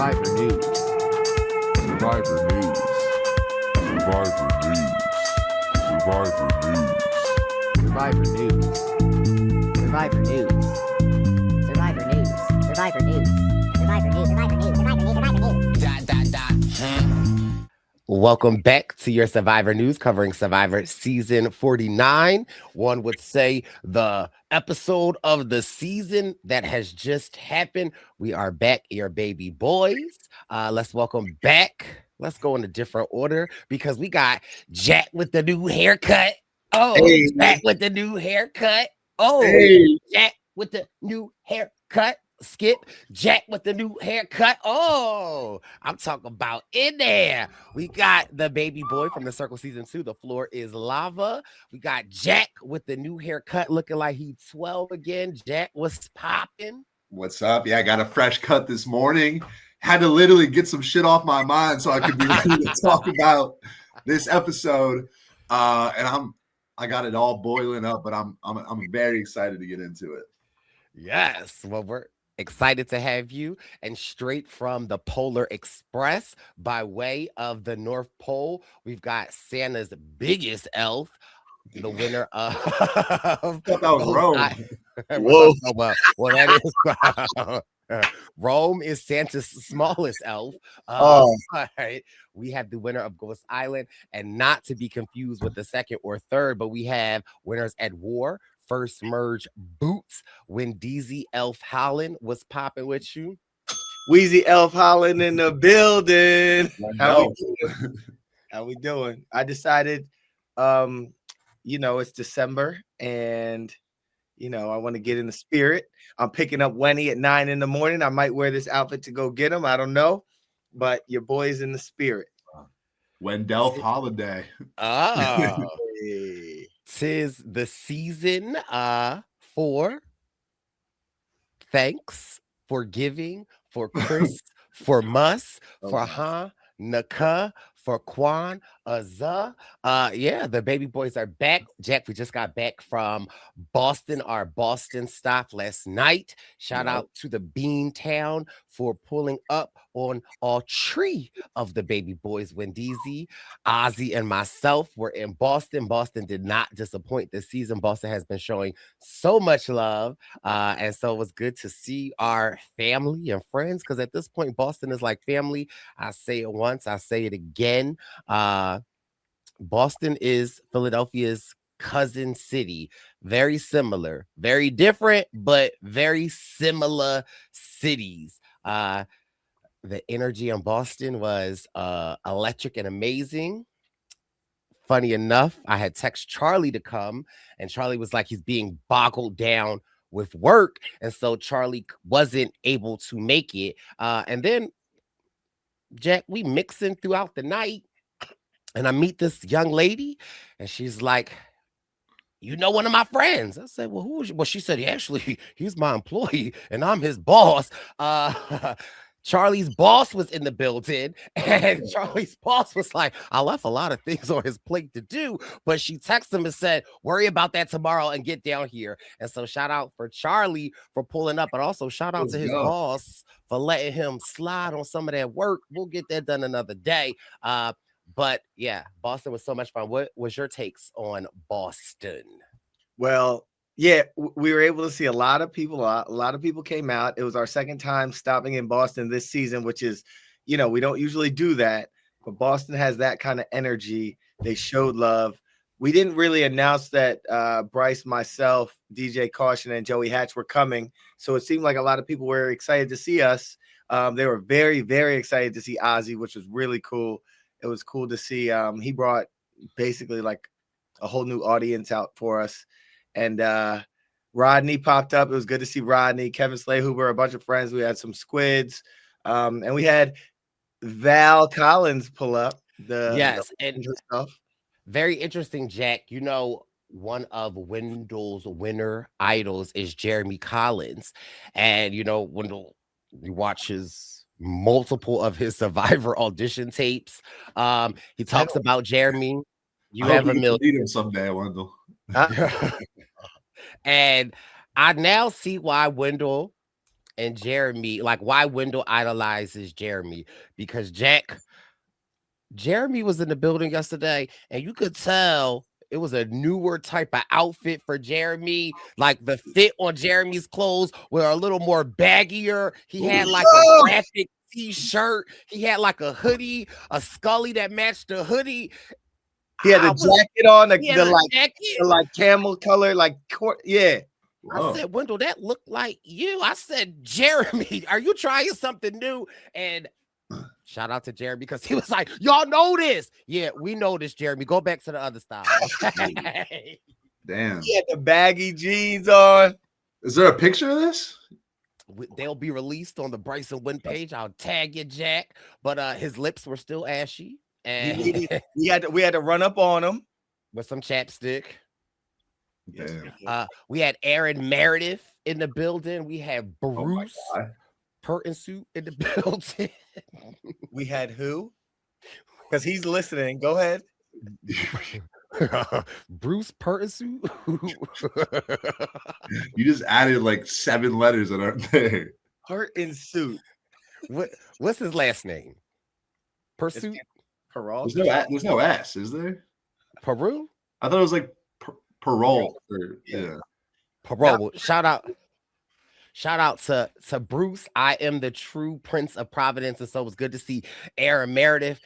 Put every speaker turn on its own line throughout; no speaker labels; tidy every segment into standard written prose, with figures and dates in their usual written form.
Survivor News.
Survivor News. Survivor News. Survivor News.
Survivor News. Survivor News.
Survivor News. Survivor News. Survivor News. Survivor News. Survivor News. Survivor News.
Welcome back to your Survivor News covering Survivor Season 49. One would say the episode of the season that has just happened. We are back, your baby boys. Let's welcome back. Let's go in a different order because we got Jack with the new haircut. Oh,
Hey.
Jack with the new haircut. Oh,
Hey.
Jack with the new haircut. Skip, Jack with the new haircut. Oh, I'm talking about in there. We got the baby boy from the Circle Season 2. The floor is lava. We got Jack with the new haircut looking like he's 12 again. Jack, what's popping?
What's up? Yeah, I got a fresh cut this morning. Had to literally get some shit off my mind so I could be ready to talk about this episode. And I got it all boiling up, but I'm very excited to get into it.
Yes. Well, we're excited to have you, and straight from the Polar Express by way of the North Pole, we've got Santa's biggest elf, the winner of
I thought that was Rome.
Whoa. Well, that is Rome is Santa's smallest elf. Right. We have the winner of Ghost Island, and not to be confused with the second or third, but we have winners at War. First merge Boots when DZ Elf Holland was popping with you.
Wheezy Elf Holland in the building. How we doing? I decided, it's December and, I want to get in the spirit. I'm picking up Wenny at 9 in the morning. I might wear this outfit to go get him. I don't know, but your boy's in the spirit.
Wendell Holland.
Oh.
Hey.
'Tis the season for thanks, for giving, for Chris, for Mus, for Hanukkah, for Kwan, yeah, the baby boys are back. Jack, we just got back from Boston, our Boston stop last night. Shout out to the Bean Town for pulling up on all three of the baby boys. Wendeezy, Ozzy, and myself were in Boston. Boston did not disappoint this season. Boston has been showing so much love. And so it was good to see our family and friends, because at this point, Boston is like family. I say it once, I say it again. Boston is Philadelphia's cousin city. Very similar, very different, but very similar cities. The energy in Boston was electric and amazing. Funny enough, I had text Charlie to come, and Charlie was like, he's being boggled down with work. And so Charlie wasn't able to make it. And then, Jack, we mixing throughout the night, and I meet this young lady, and she's like, one of my friends. I said, well, who is you? Well, she said, actually, he's my employee, and I'm his boss. Charlie's boss was in the building, and Charlie's boss was like, I left a lot of things on his plate to do, but she texted him and said, worry about that tomorrow and get down here. And so shout out for Charlie for pulling up, but also shout out to his boss for letting him slide on some of that work. We'll get that done another day. But yeah, Boston was so much fun. What was your takes on Boston?
Well, yeah, we were able to see a lot of people. A lot of people came out. It was our second time stopping in Boston this season, which is, we don't usually do that, but Boston has that kind of energy. They showed love. We didn't really announce that Brice, myself, DJ Caution, and Joey Hatch were coming. So it seemed like a lot of people were excited to see us. They were very, very excited to see Ozzy, which was really cool. It was cool to see. He brought basically like a whole new audience out for us. And Rodney popped up. It was good to see Rodney, Kevin Slayhuber, a bunch of friends. We had some squids. And we had Val Collins pull up.
And
stuff.
Very interesting, Jack. One of Wendell's winner idols is Jeremy Collins. And, Wendell, you watch multiple of his Survivor audition tapes. He talks about Jeremy. You have a million.
Meet him someday, Wendell.
And I now see why Wendell and Jeremy, like why Wendell idolizes Jeremy, because Jeremy was in the building yesterday, and you could tell it was a newer type of outfit for Jeremy. Like the fit on Jeremy's clothes were a little more baggier. He had like a graphic t-shirt. He had like a hoodie, a Scully that matched the hoodie.
He had a jacket on,
He had a jacket.
the like camel color, yeah.
I said, Wendell, that looked like you. I said, Jeremy, are you trying something new? And shout out to Jeremy because he was like, y'all know this. Yeah, we know this, Jeremy. Go back to the other style.
Damn.
He had the baggy jeans on.
Is there a picture of this?
They'll be released on the Brice and Win page. I'll tag you, Jack. But his lips were still ashy. And
we had to run up on him
with some chapstick.
Damn.
We had Aaron Meredith in the building. We had Bruce Pertinsuit in the building.
We had who? Because he's listening. Go ahead.
Bruce Pertinsuit.
You just added like 7 letters that aren't there.
Pertinsuit.
What's his last name? Pursuit.
There's no S, is there?
Peru?
I thought it was like parole. Yeah.
Parole. Shout out to Bruce. I am the true Prince of Providence. And so it was good to see Aaron Meredith.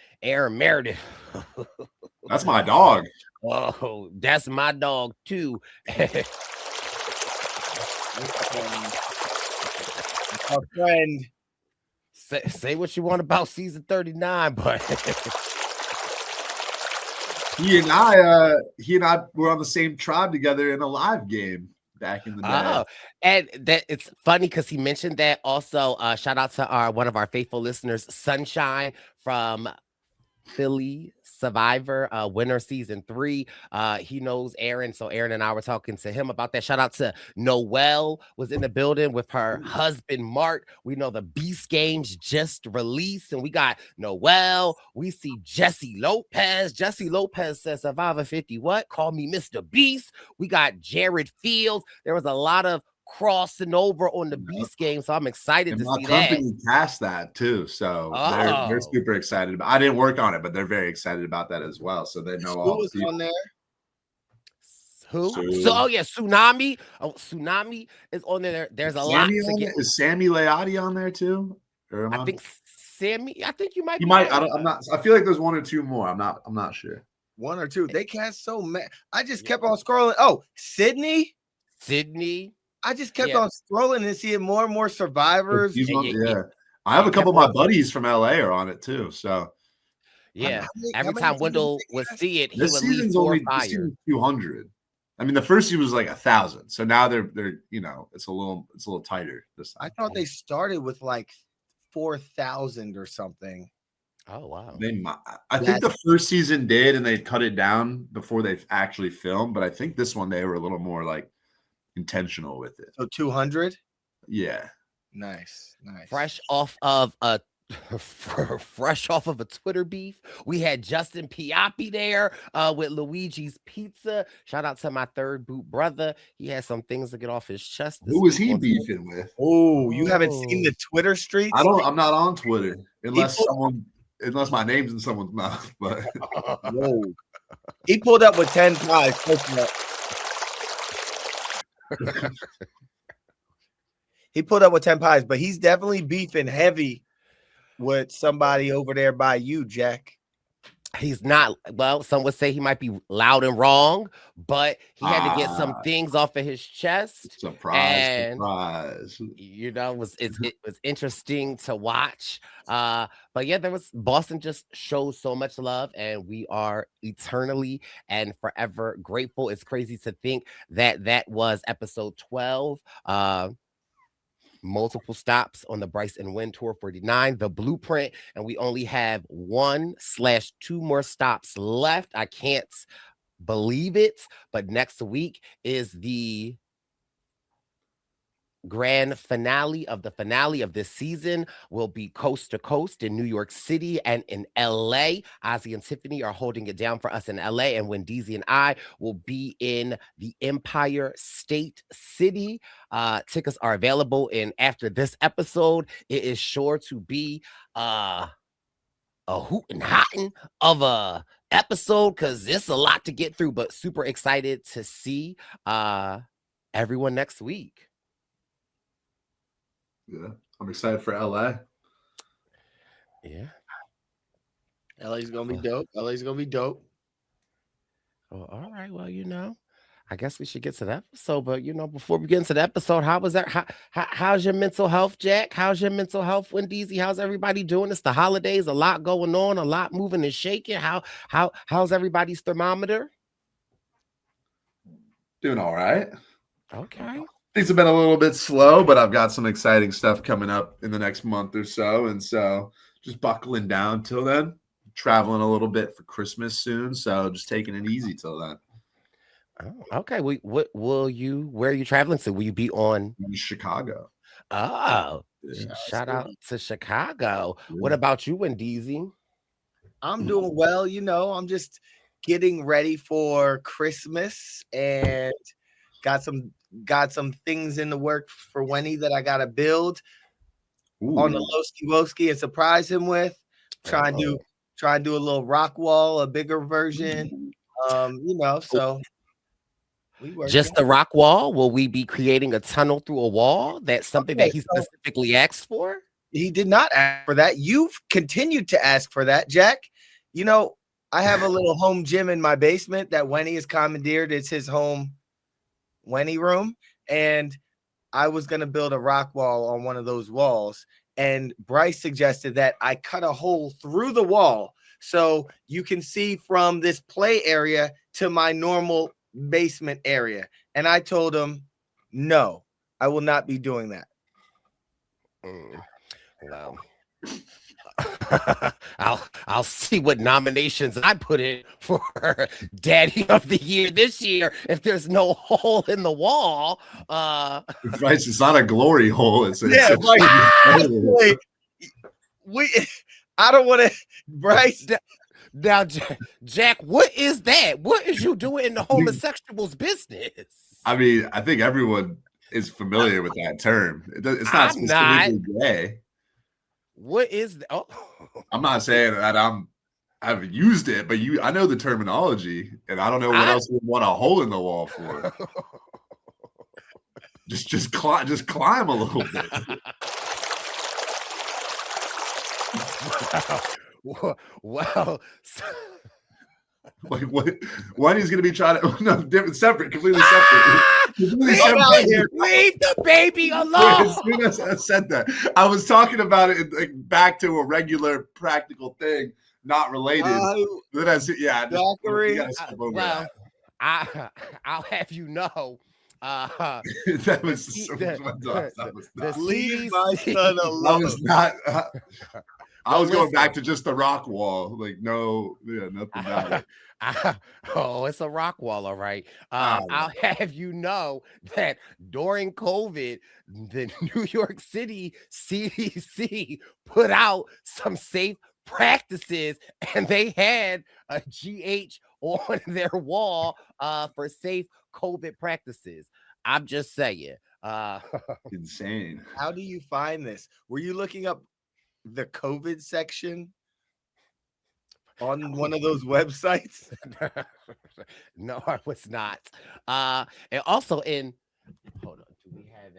That's my dog.
Oh, that's my dog too.
Our friend.
Say what you want about season 39, but
he and I were on the same tribe together in a live game back in the day.
Oh, and that it's funny because he mentioned that also. Shout out to one of our faithful listeners, Sunshine from Philly Survivor, winner season 3. He knows Aaron, so Aaron and I were talking to him about that. Shout out to Noelle, was in the building with her husband Mark. We know the Beast Games just released, and we got Noelle. We see Jesse Lopez. Jesse Lopez says Survivor 50. What? Call me Mr. Beast. We got Jared Fields. There was a lot of crossing over on the Beast game, so I'm excited to see that. My company
cast that too, so they're super excited about. I didn't work on it, but they're very excited about that as well. So they know all
was on there.
Who? So Tsunami. Oh, Tsunami is on there. There's a lot to get.
Is Sammy Leotti on there too?
I think Sammy. I think you might.
You might. I'm not. I feel like there's 1 or 2 more. I'm not sure.
1 or 2. They cast so many. I just kept on scrolling. Oh, Sydney. I just kept on scrolling and seeing more and more survivors.
I have a couple of my buddies from LA are on it too. So
every time Wendell would see it, he would leave fire.
200. I mean, the first season was like 1,000. So now they're it's a little tighter this time.
I thought they started with like 4,000 or something.
Oh wow!
I think the first season did, and they cut it down before they actually filmed. But I think this one they were a little more like intentional with it.
So 200.
Yeah,
nice.
Fresh off of a Twitter beef, we had Justin Piappi there with Luigi's Pizza. Shout out to my third boot brother. He has some things to get off his chest.
Who was he beefing with?
Oh, you haven't seen the Twitter streets?
I'm not on Twitter unless my name's in someone's mouth. But
whoa, he pulled up with 10 pies. He pulled up with 10 pies, but he's definitely beefing heavy with somebody over there by you, Jack.
He's not. Well, some would say he might be loud and wrong, but he had to get some things off of his chest.
Surprise!
You know, it was interesting to watch. But yeah, Boston just shows so much love, and we are eternally and forever grateful. It's crazy to think that was episode 12. Multiple stops on the Brice and Win Tour 49, the blueprint, and we only have 1/2 more stops left. I can't believe it, but next week is the grand finale of this season will be coast to coast in New York City and in LA. Ozzy and Tiffany are holding it down for us in LA, and Wendeezy and I will be in the Empire State City. Tickets are available, and after this episode, it is sure to be a hootin' hottin' of a episode because it's a lot to get through, but super excited to see everyone next week.
Yeah, I'm excited for LA.
Yeah.
LA's gonna be dope. LA's gonna be dope.
Oh, all right. Well, I guess we should get to the episode, but before we get into the episode, how was that? How's your mental health, Jack? How's your mental health, Wendeezy? How's everybody doing? It's the holidays, a lot going on, a lot moving and shaking. How's everybody's thermometer?
Doing all right.
Okay.
Things have been a little bit slow, but I've got some exciting stuff coming up in the next month or so. And so just buckling down till then. Traveling a little bit for Christmas soon. So just taking it easy till then.
Oh, okay. Where are you traveling to? Will you be on
In Chicago?
Oh,
Yeah.
shout out to Chicago.
Yeah.
What about you, Wendeezy?
I'm doing well. I'm just getting ready for Christmas and got some things in the work for Wendy that I gotta build on the Lowski Woski and surprise him with. Try and do a little rock wall, a bigger version. So we working.
Just the rock wall? Will we be creating a tunnel through a wall? That's something that he specifically asked for?
He did not ask for that. You've continued to ask for that, Jack. I have a little home gym in my basement that Wendy has commandeered. It's his home Wendy room. And I was going to build a rock wall on one of those walls. And Brice suggested that I cut a hole through the wall so you can see from this play area to my normal basement area. And I told him, no, I will not be doing that.
Well, I'll see what nominations I put in for Daddy of the Year this year if there's no hole in the wall.
Brice, it's not a glory hole. I
don't want to, Brice.
Now, Jack, what is that? What is you doing in the homosexuals business?
I mean, I think everyone is familiar with that term. It's not specifically gay.
What is that? Oh.
I'm not saying that I've used it, but I know the terminology, and I don't know what else you want a hole in the wall for. just climb a little bit.
Well,
like what? Wendy's gonna be trying to completely separate. Completely separate.
Leave the baby alone.
As soon as I said that, I was talking about it back to a regular practical thing, not related.
I'll have you know.
That was
leave my son alone.
I was not. I was going back to just the rock wall. Like, nothing about it.
It's a rock wall, all right. I'll have you know that during COVID, the New York City CDC put out some safe practices, and they had a GH on their wall for safe COVID practices. I'm just saying.
Insane.
How do you find this? Were you looking up the COVID section on one of those websites?
No, I was not. And also hold on, do we have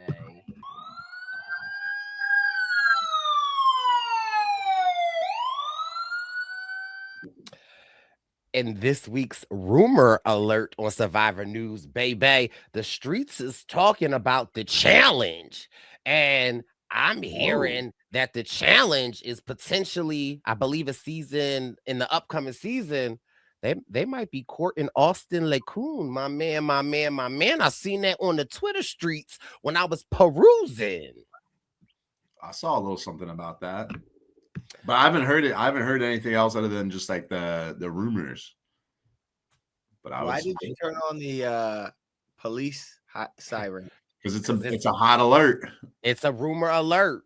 in this week's rumor alert on Survivor News, baby, the streets is talking about the challenge, and I'm hearing that the challenge is potentially, I believe, a season in the upcoming season. They might be courting Austin LeCun, my man. I seen that on the Twitter streets when I was perusing.
I saw a little something about that, but I haven't heard it. I haven't heard anything else other than just like the rumors. But
why did you turn on the police siren?
Because it's a hot alert.
It's a rumor alert.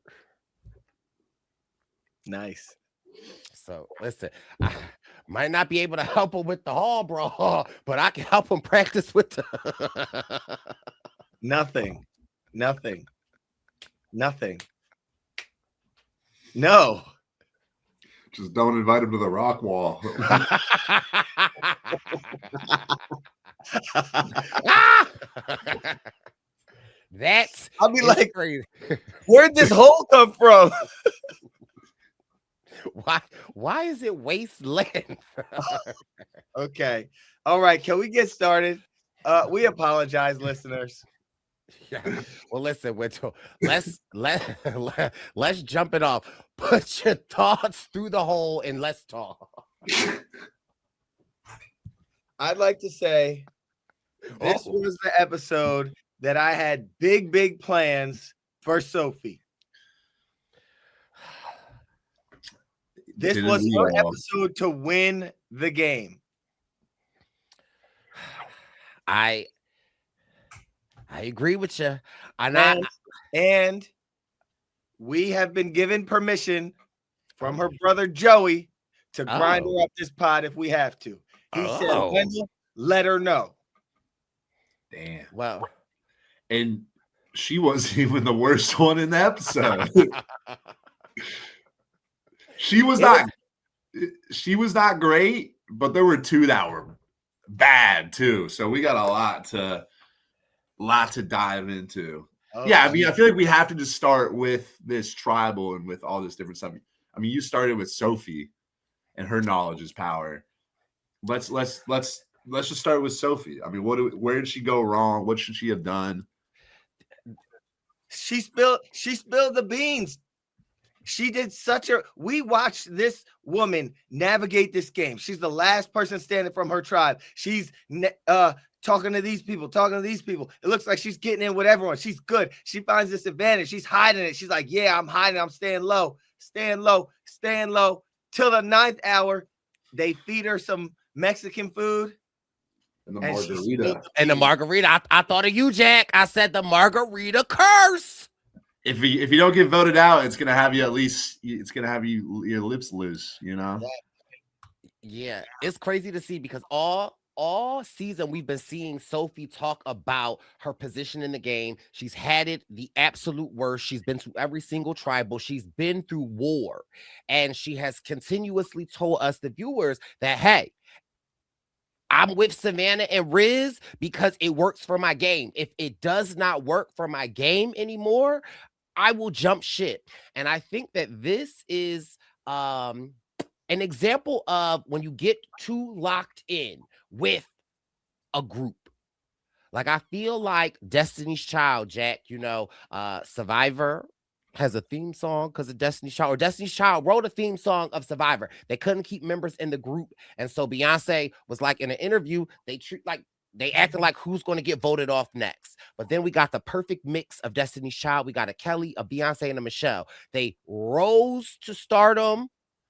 Nice.
So listen, I might not be able to help him with the hall brawl, but I can help him practice with the
Nothing. No.
Just don't invite him to the rock wall.
That's
I'll be like,
crazy.
Where'd this hole come from?
Why is it wasteland?
Okay. All right. Can we get started? We apologize, listeners.
Yeah. Well, listen, Wendell, let's jump it off. Put your thoughts through the hole and let's talk.
I'd like to say this was the episode that I had big plans for Sophie. This was her episode to win the game.
I agree with you.
And we have been given permission from her brother Joey to grind her up this pot if we have to. He said, Wendell, let her know.
Damn.
Well,
and she wasn't even the worst one in the episode. She was not great, but there were two that were bad too. So we got a lot to dive into. Yeah, I mean, I feel like we have to just start with this tribal and with all this different stuff. I mean, you started with Sophie and her knowledge is power. Let's just start with Sophie. I mean, where did she go wrong? What should she have done?
She spilled the beans. She did we watched this woman navigate this game. She's the last person standing from her tribe. She's talking to these people. It looks like she's getting in with everyone. She's good. She finds this advantage. She's hiding it. She's like, yeah, I'm hiding. I'm staying low. Till the 9th hour, they feed her some Mexican food.
And the
margarita. I thought of you, Jack. I said the margarita curse.
If you don't get voted out, it's gonna have you your lips loose, you know?
Yeah, it's crazy to see because all season we've been seeing Sophie talk about her position in the game. She's had it the absolute worst. She's been through every single tribal. She's been through war. And she has continuously told us, the viewers, that, hey, I'm with Savannah and Riz because it works for my game. If it does not work for my game anymore, I will jump ship. And I think that this is an example of when you get too locked in with a group. Like, I feel like Destiny's Child, Jack, Survivor has a theme song because of Destiny's Child, or Destiny's Child wrote a theme song of Survivor. They couldn't keep members in the group. And so Beyonce was like, in an interview, they acted like who's going to get voted off next. But then we got the perfect mix of Destiny's Child. We got a Kelly, a Beyonce, and a Michelle. They rose to stardom,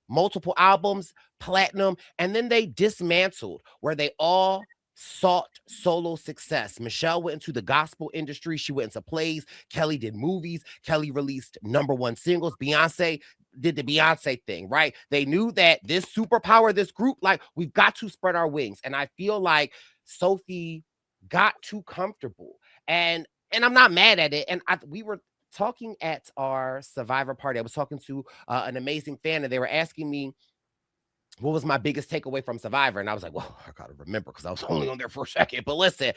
multiple albums, platinum, and then they dismantled where they all sought solo success. Michelle went into the gospel industry. She went into plays. Kelly did movies. Kelly released #1 singles. Beyonce did the Beyonce thing, right? They knew that this superpower, this group, like, we've got to spread our wings. And I feel like Sophie got too comfortable. And I'm not mad at it. And we were talking at our Survivor party. I was talking to an amazing fan, and they were asking me, what was my biggest takeaway from Survivor? And I was like, well, I gotta remember because I was only on there for a second. But listen,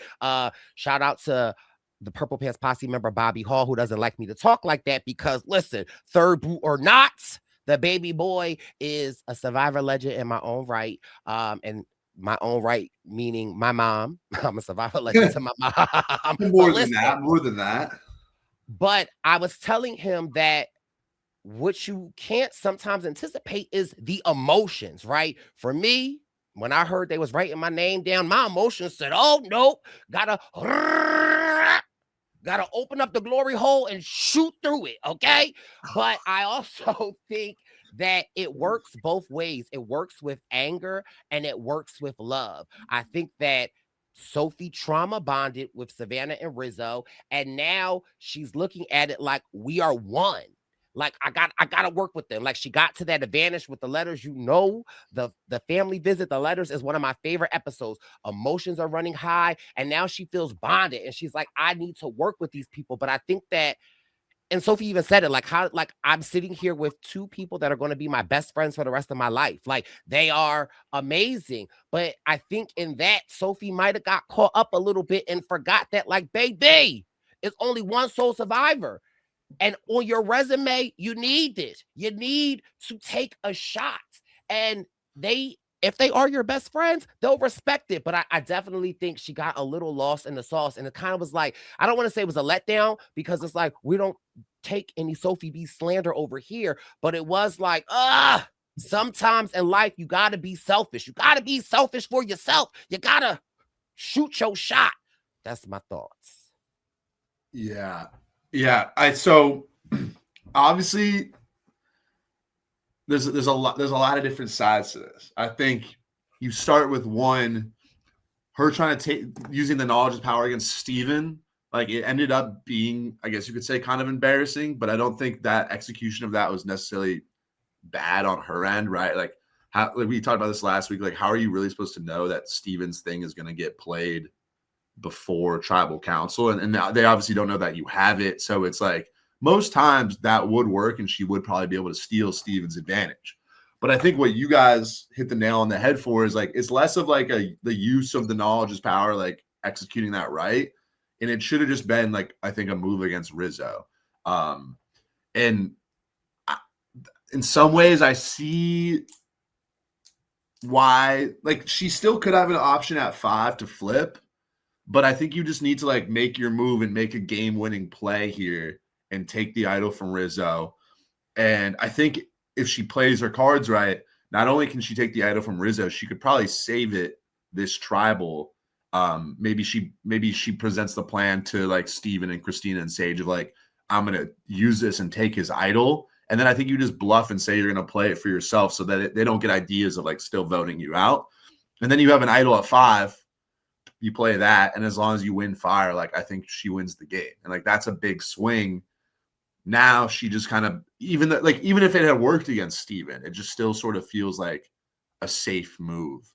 shout out to the Purple Pants Posse member Bobby Hall, who doesn't like me to talk like that because, listen, third boot or not, the baby boy is a Survivor legend in my own right. And my own right, meaning my mom. I'm a Survivor legend to my mom.
More than that.
But I was telling him that what you can't sometimes anticipate is the emotions, right? For me, when I heard they was writing my name down, my emotions said, oh, nope, gotta open up the glory hole and shoot through it, okay? But I also think that it works both ways. It works with anger and it works with love. I think that Sophie trauma bonded with Savannah and Rizzo, and now she's looking at it like we are one. Like I gotta work with them. Like she got to that advantage with the letters. The family visit, the letters is one of my favorite episodes. Emotions are running high, and now she feels bonded, and she's like, I need to work with these people. But I think that, and Sophie even said it, like I'm sitting here with two people that are going to be my best friends for the rest of my life. Like they are amazing. But I think in that, Sophie might have got caught up a little bit and forgot that, like, baby, it's only one sole survivor. And on your resume, you need it. You need to take a shot. And if they are your best friends, they'll respect it. But I definitely think she got a little lost in the sauce. And it kind of was like, I don't want to say it was a letdown, because it's like, we don't take any Sophie B slander over here. But it was like, sometimes in life, you got to be selfish. You got to be selfish for yourself. You got to shoot your shot. That's my thoughts.
Yeah. Yeah. So obviously there's a lot of different sides to this. I think you start with one, her trying to using the knowledge of power against Steven. Like it ended up being, I guess you could say, kind of embarrassing, but I don't think that execution of that was necessarily bad on her end, right? Like we talked about this last week. Like, how are you really supposed to know that Steven's thing is going to get played before tribal council? And they obviously don't know that you have it. So it's like, most times that would work and she would probably be able to steal Steven's advantage. But I think what you guys hit the nail on the head for is like, it's less of like the use of the knowledge is power, like executing that right. And it should have just been like, I think, a move against Rizzo. In some ways I see why, like, she still could have an option at 5 to flip, but I think you just need to like make your move and make a game-winning play here and take the idol from Rizzo. And I think if she plays her cards right, not only can she take the idol from Rizzo, she could probably save it this tribal. Maybe she presents the plan to like Steven and Christina and Sage of like, I'm going to use this and take his idol. And then I think you just bluff and say you're going to play it for yourself so that they don't get ideas of like still voting you out. And then you have an idol at 5. You play that, and as long as you win fire, like I think she wins the game. And like that's a big swing. Now she just kind of, even if it had worked against Steven, it just still sort of feels like a safe move.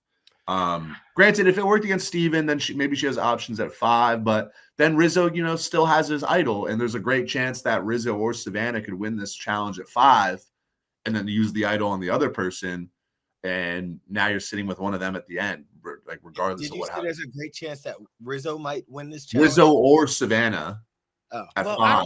Granted, if it worked against Steven, then maybe she has options at 5, but then Rizzo, still has his idol, and there's a great chance that Rizzo or Savannah could win this challenge at 5 and then use the idol on the other person. And now you're sitting with one of them at the end, like regardless of what happens.
There's a great chance that Rizzo might win this challenge.
Rizzo or Savannah at 5.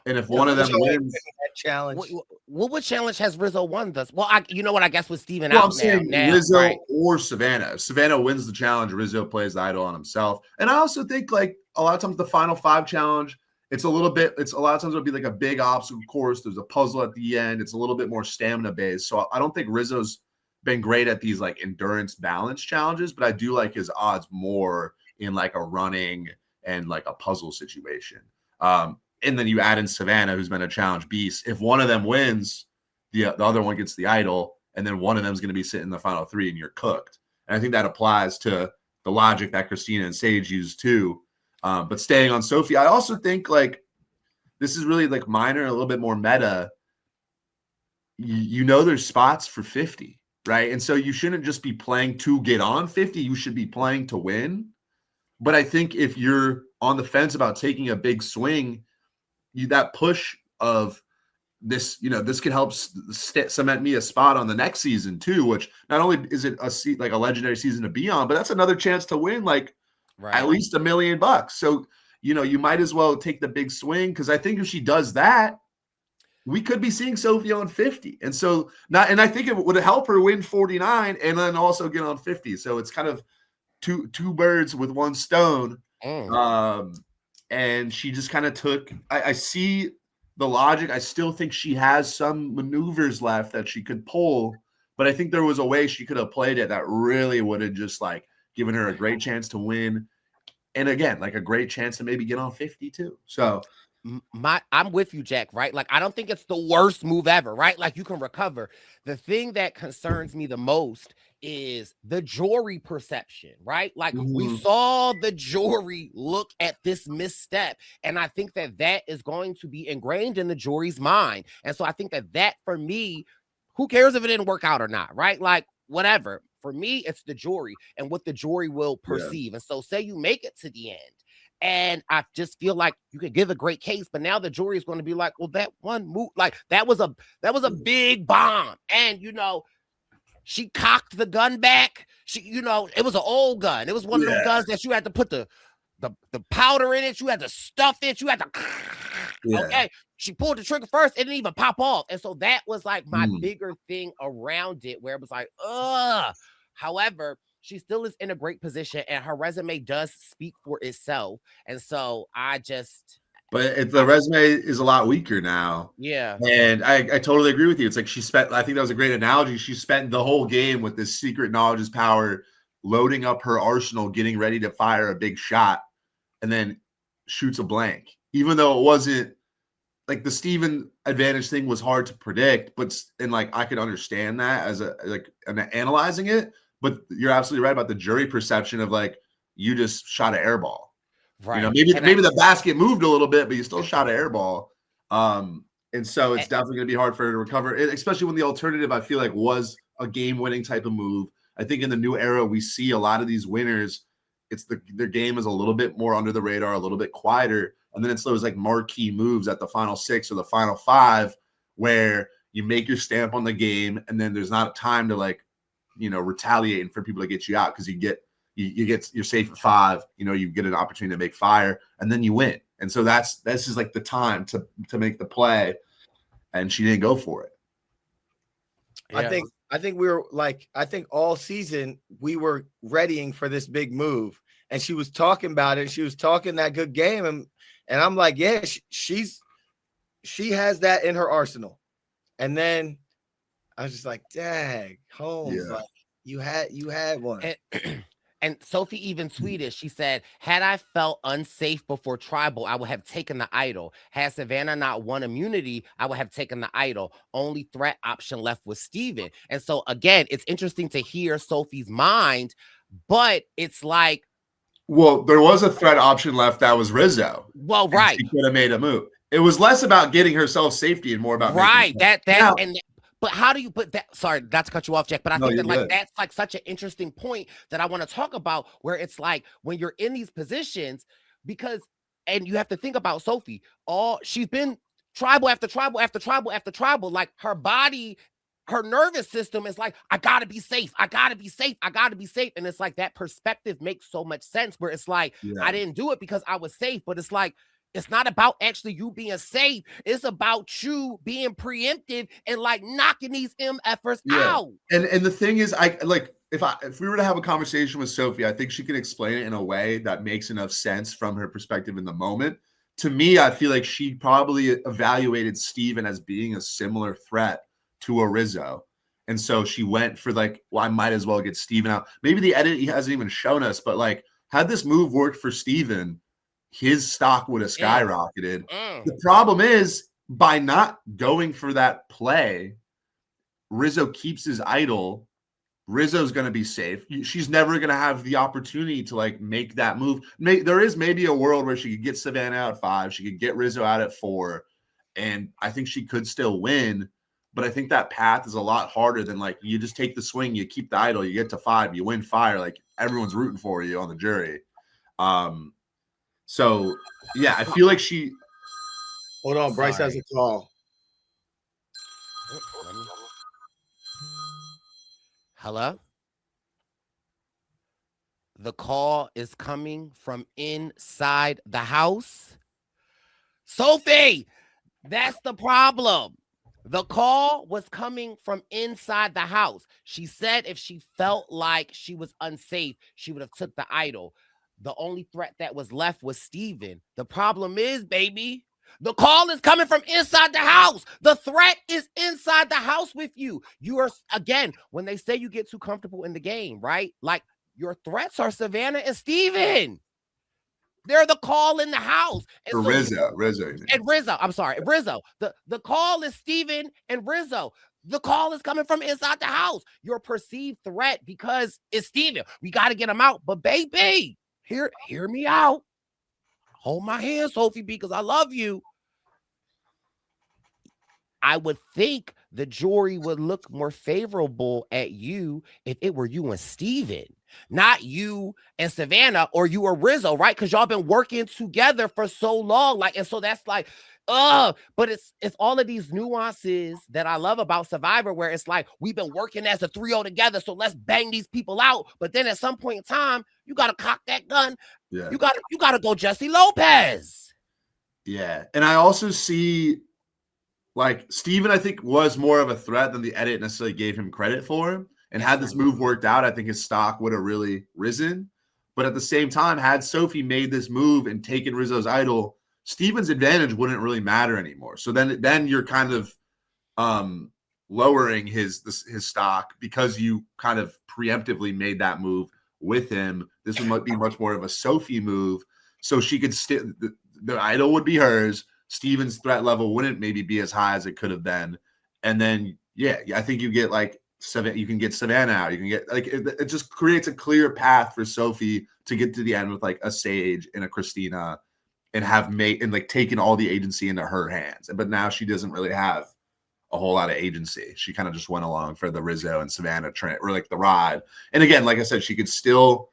And if one of them wins
that challenge,
what challenge has Rizzo won this? Well, you know what? I guess with Steven
I'm
out
saying
now,
Rizzo
right?
or Savannah. If Savannah wins the challenge, Rizzo plays the idol on himself. And I also think like a lot of times the final 5 challenge, it's a lot of times it'll be like a big obstacle course. There's a puzzle at the end. It's a little bit more stamina based. So I don't think Rizzo's been great at these like endurance balance challenges, but I do like his odds more in like a running and like a puzzle situation. And then you add in Savannah, who's been a challenge beast. If one of them wins, the other one gets the idol, and then one of them is going to be sitting in the final 3 and you're cooked. And I think that applies to the logic that Christina and Sage used too. But staying on Sophie, I also think like this is really like minor, a little bit more meta. There's spots for 50, right? And so you shouldn't just be playing to get on 50. You should be playing to win. But I think if you're on the fence about taking a big swing, that push of this, this can help cement me a spot on the next season too, which not only is it a legendary season to be on, but that's another chance to win like at least $1 million. So, you might as well take the big swing, because I think if she does that, we could be seeing Sophie on 50. And so and I think it would help her win 49 and then also get on 50. So it's kind of two birds with one stone. And she just kind of I see the logic. I still think she has some maneuvers left that she could pull, but I think there was a way she could have played it that really would have just like given her a great chance to win. And again, like a great chance to maybe get on 50 too. So
I'm with you, Jack, right? Like, I don't think it's the worst move ever, right? Like, you can recover. The thing that concerns me the most is the jury perception, right? Like, we
Mhm.
saw the jury look at this misstep, and I think that is going to be ingrained in the jury's mind. And so I think that for me, who cares if it didn't work out or not, right? Like, whatever. For me, it's the jury and what the jury will
Yeah.
perceive. And so, say you make it to the end, and I just feel like you could give a great case, but now the jury is going to be like, well, that one move, like that was a big bomb. And she cocked the gun back. It was an old gun. It was one of them
Yeah.
guns that you had to put the powder in it. You had to stuff it. You had to
Yeah.
okay. She pulled the trigger first. It didn't even pop off. And so that was like my
Mm.
bigger thing around it, where it was like, ugh. However, she still is in a great position, and her resume does speak for itself. And so
But the resume is a lot weaker now.
yeah.
And I totally agree with you. It's like I think that was a great analogy. She spent the whole game with this secret knowledge is power, loading up her arsenal, getting ready to fire a big shot, and then shoots a blank. Even though it wasn't like the Steven advantage thing was hard to predict, and I could understand that as analyzing it. But you're absolutely right about the jury perception of like you just shot an air ball.
Right.
Maybe the basket moved a little bit, but you still shot an air ball. And so it's definitely going to be hard for her to recover, especially when the alternative I feel like was a game-winning type of move. I think in the new era we see a lot of these winners. Their game is a little bit more under the radar, a little bit quieter, and then it's those like marquee moves at the final 6 or the final 5 where you make your stamp on the game, and then there's not time to retaliate and for people to get you out because you're safe at 5. You get an opportunity to make fire, and then you win. And so that's just like the time to make the play, and she didn't go for it.
Yeah. I think we were I think all season we were readying for this big move, and she was talking about it. She was talking that good game, and I'm like, yeah, she has that in her arsenal. And then I was just like, dang, Holmes,
Yeah.
like you had one.
And Sophie even tweeted, she said, had I felt unsafe before Tribal, I would have taken the idol. Had Savannah not won immunity, I would have taken the idol. Only threat option left was Steven. And so, again, it's interesting to hear Sophie's mind, but it's like.
Well, there was a threat option left that was Rizzo.
Well, right.
She could have made a move. It was less about getting herself safety and more about
right.
Now,
But how do you put that? Sorry, not to cut you off, Jack. But I think that
good.
that's like such an interesting point that I want to talk about, where it's like when you're in these positions, and you have to think about Sophie. She's been tribal after tribal after tribal after tribal. Like her body, her nervous system is like, I gotta be safe. I gotta be safe. I gotta be safe. And it's like that perspective makes so much sense. Where it's like I didn't do it because I was safe, but it's like. It's not about actually you being safe. It's about you being preemptive and like knocking these MFers out.
And the thing is, if we were to have a conversation with Sophie, I think she can explain it in a way that makes enough sense from her perspective in the moment. To me, I feel like she probably evaluated Steven as being a similar threat to a Rizzo. And so she went for I might as well get Steven out. Maybe the edit he hasn't even shown us, but had this move worked for Steven, his stock would have skyrocketed. The problem is, by not going for that play, Rizzo keeps his idol. Rizzo's going to be safe. She's never going to have the opportunity to make that move. There is maybe a world where she could get Savannah out at 5. She could get Rizzo out at 4. And I think she could still win. But I think that path is a lot harder than you just take the swing, you keep the idol, you get to 5, you win fire. Everyone's rooting for you on the jury. So, yeah, I feel like she.
Hold on, Brice has a call.
Hello? The call is coming from inside the house. Sophie, that's the problem. The call was coming from inside the house. She said if she felt like she was unsafe, she would have took the idol. The only threat that was left was Steven. The problem is, baby, the call is coming from inside the house. The threat is inside the house with you. You are, again, when they say you get too comfortable in the game, right? Your threats are Savannah and Steven. They're the call in the house. And
For
so
Rizzo.
and Rizzo, I'm sorry, Rizzo. The call is Steven and Rizzo. The call is coming from inside the house. Your perceived threat because it's Steven. We got to get him out. But baby, hear me out. Hold my hand, Sophie, because I love you. I would think the jury would look more favorable at you if it were you and Steven, not you and Savannah or you or Rizzo, right? Because y'all been working together for so long. Like, and so that's like, but it's all of these nuances that I love about Survivor, where it's like we've been working as a trio together, so let's bang these people out. But then at some point in time, you gotta cock that gun.
Yeah.
You gotta go Jesse Lopez.
Yeah. And I also see like Steven, I think, was more of a threat than the edit necessarily gave him credit for. And had this move worked out, I think his stock would have really risen. But at the same time, had Sophie made this move and taken Rizzo's idol, Steven's advantage wouldn't really matter anymore. So then you're kind of lowering his stock because you kind of preemptively made that move with him. This would be much more of a Sophie move. So she could the idol would be hers. Steven's threat level wouldn't maybe be as high as it could have been. And then, yeah, I think you get like you can get Savannah out. You can get like it just creates a clear path for Sophie to get to the end with like a Sage and a Christina and have made and like taken all the agency into her hands. But now she doesn't really have a whole lot of agency. She kind of just went along for the Rizzo and Savannah Trent or like the ride. And again, like I said, she could still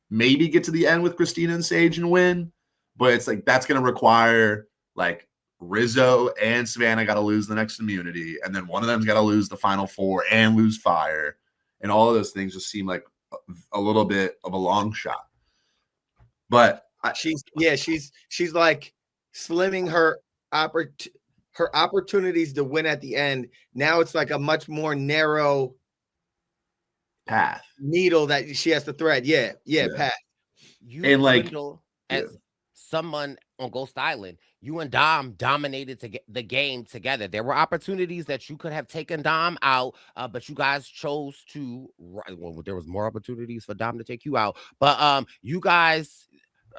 maybe get to the end with Christina and Sage and win, but it's like that's going to require like Rizzo and Savannah got to lose the next immunity, and then one of them's got to lose the final four and lose fire, and all of those things just seem like a little bit of a long shot. But
she's like slimming her opportunities to win at the end. Now it's like a much more narrow
path
needle that she has to thread. Yeah. Path.
You
and like
Wendell, as someone on Ghost Island, you and Dom dominated the game together. There were opportunities that you could have taken Dom out, but you guys chose to. Well, there was more opportunities for Dom to take you out, but you guys.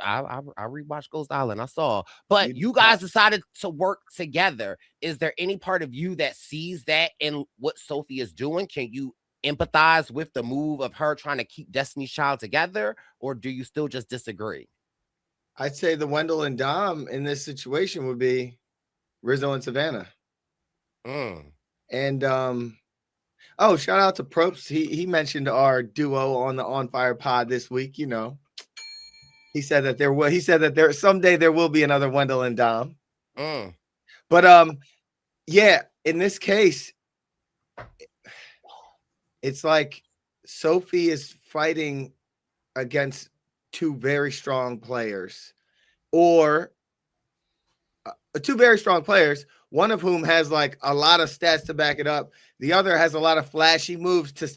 I rewatched Ghost Island. I saw, but you guys decided to work together. Is there any part of you that sees that in what Sophie is doing? Can you empathize with the move of her trying to keep Destiny's Child together, or do you still just disagree?
I'd say the Wendell and Dom in this situation would be Rizzo and Savannah. And shout out to Probst. He mentioned our duo on the On Fire pod this week. You know, he said that there someday there will be another Wendell and Dom. But in this case, it's like Sophie is fighting against two very strong players, one of whom has like a lot of stats to back it up. The other has a lot of flashy moves to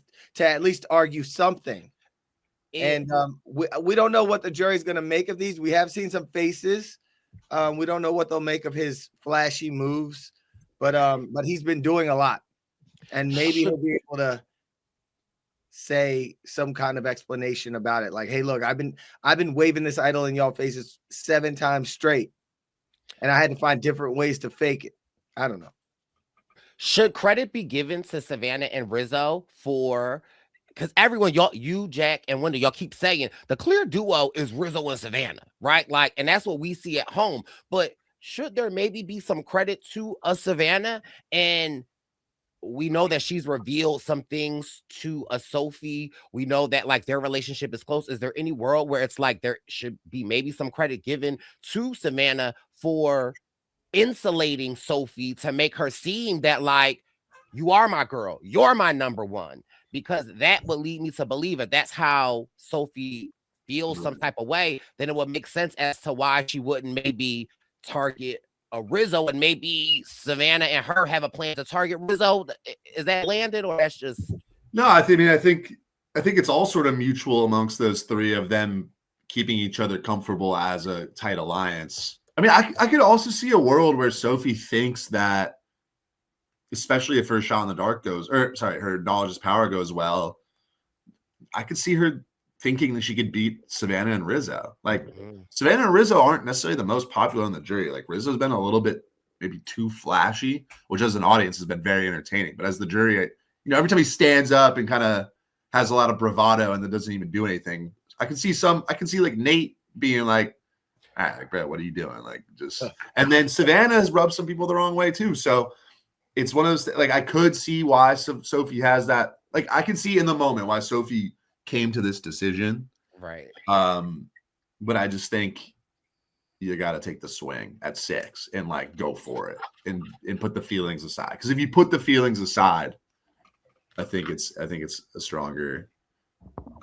at least argue something. And we don't know what the jury's going to make of these. We have seen some faces. We don't know what they'll make of his flashy moves, but he's been doing a lot, and maybe he'll be able to say some kind of explanation about it. Like, hey, look, I've been waving this idol in y'all faces 7 times straight, and I had to find different ways to fake it. I don't know.
Should credit be given to Savannah and Rizzo for, because everyone, you, Jack, and Wendell, y'all keep saying the clear duo is Rizzo and Savannah, right? Like, and that's what we see at home. But should there maybe be some credit to a Savannah? And we know that she's revealed some things to a Sophie. We know that like their relationship is close. Is there any world where it's like there should be maybe some credit given to Savannah for insulating Sophie to make her seem that like, you are my girl, you're my number one? Because that would lead me to believe if that's how Sophie feels some type of way, then it would make sense as to why she wouldn't maybe target a Rizzo, and maybe Savannah and her have a plan to target Rizzo. Is that landed, or that's just
no? I think it's all sort of mutual amongst those three of them keeping each other comfortable as a tight alliance. I mean, I could also see a world where Sophie thinks that, especially if her shot in the dark her knowledge is power goes well, I could see her thinking that she could beat Savannah and Rizzo. Like
Mhm.
Savannah and Rizzo aren't necessarily the most popular on the jury. Like Rizzo's been a little bit maybe too flashy, which as an audience has been very entertaining. But as the jury, every time he stands up and kind of has a lot of bravado and then doesn't even do anything, I can see like Nate being like, all right, bro, what are you doing? Like just, and then Savannah has rubbed some people the wrong way too. So it's one of those, like, I could see why Sophie has that. Like I can see in the moment why Sophie came to this decision.
Right.
But I just think you got to take the swing at 6 and like go for it and put the feelings aside. Because if you put the feelings aside, I think it's a stronger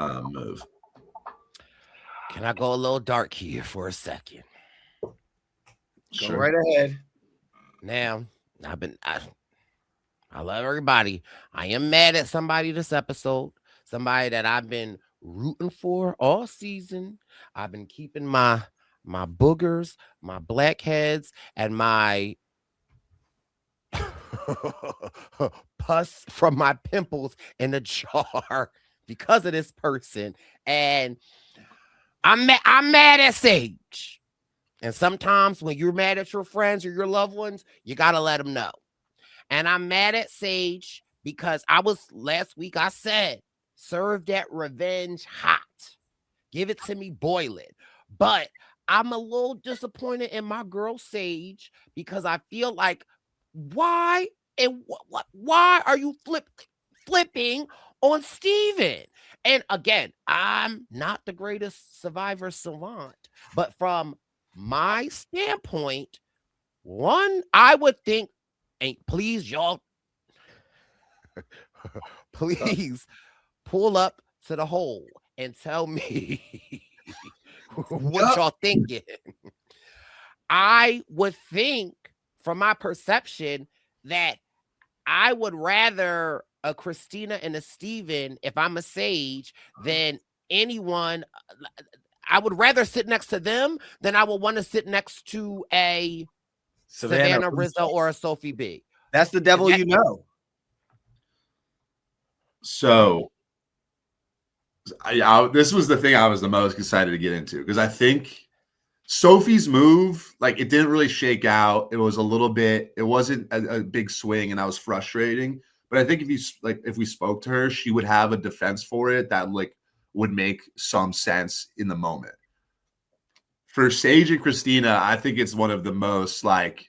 move.
Can I go a little dark here for a second?
Go right ahead.
Now, I love everybody. I am mad at somebody this episode. Somebody that I've been rooting for all season. I've been keeping my boogers, my blackheads, and my pus from my pimples in a jar because of this person. And I'm mad at Sage. And sometimes when you're mad at your friends or your loved ones, you got to let them know. And I'm mad at Sage because last week I said, serve that revenge hot. Give it to me boiling. But I'm a little disappointed in my girl Sage because I feel like, why are you flipping on Steven? And again, I'm not the greatest survivor savant, but from my standpoint, one, I would think, and please, y'all, please pull up to the hole and tell me what y'all thinking. I would think, from my perception, that I would rather a Christina and a Steven, if I'm a Sage, than anyone. I would rather sit next to them than I would want to sit next to a Savannah Rizzo or a Sophie B.
That's the devil you know.
So this was the thing I was the most excited to get into because I think Sophie's move, like it didn't really shake out. It was a little bit, it wasn't a big swing and that was frustrating. But I think if we spoke to her, she would have a defense for it that like would make some sense in the moment. For Sage and Christina, I think it's one of the most like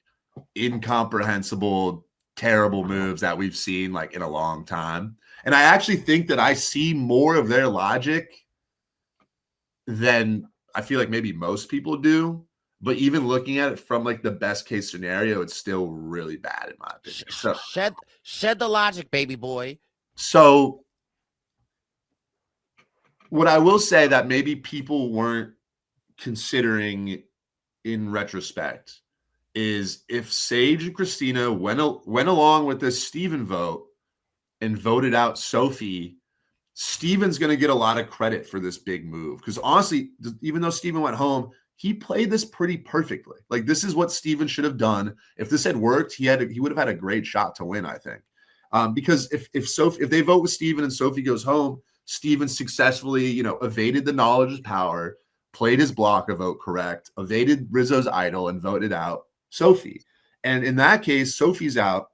incomprehensible, terrible moves that we've seen like in a long time. And I actually think that I see more of their logic than I feel like maybe most people do. But even looking at it from like the best case scenario, it's still really bad in my opinion. So
shed the logic, baby boy.
So what I will say that maybe people weren't considering in retrospect is if Sage and Christina went along with this Steven vote and voted out Sophie, Steven's going to get a lot of credit for this big move. Because honestly, even though Steven went home, he played this pretty perfectly. Like this is what Steven should have done. If this had worked, he would have had a great shot to win, I think. Because if they vote with Steven and Sophie goes home, Steven successfully, evaded the knowledge of power, played his blocker vote correct, evaded Rizzo's idol, and voted out Sophie. And in that case, Sophie's out.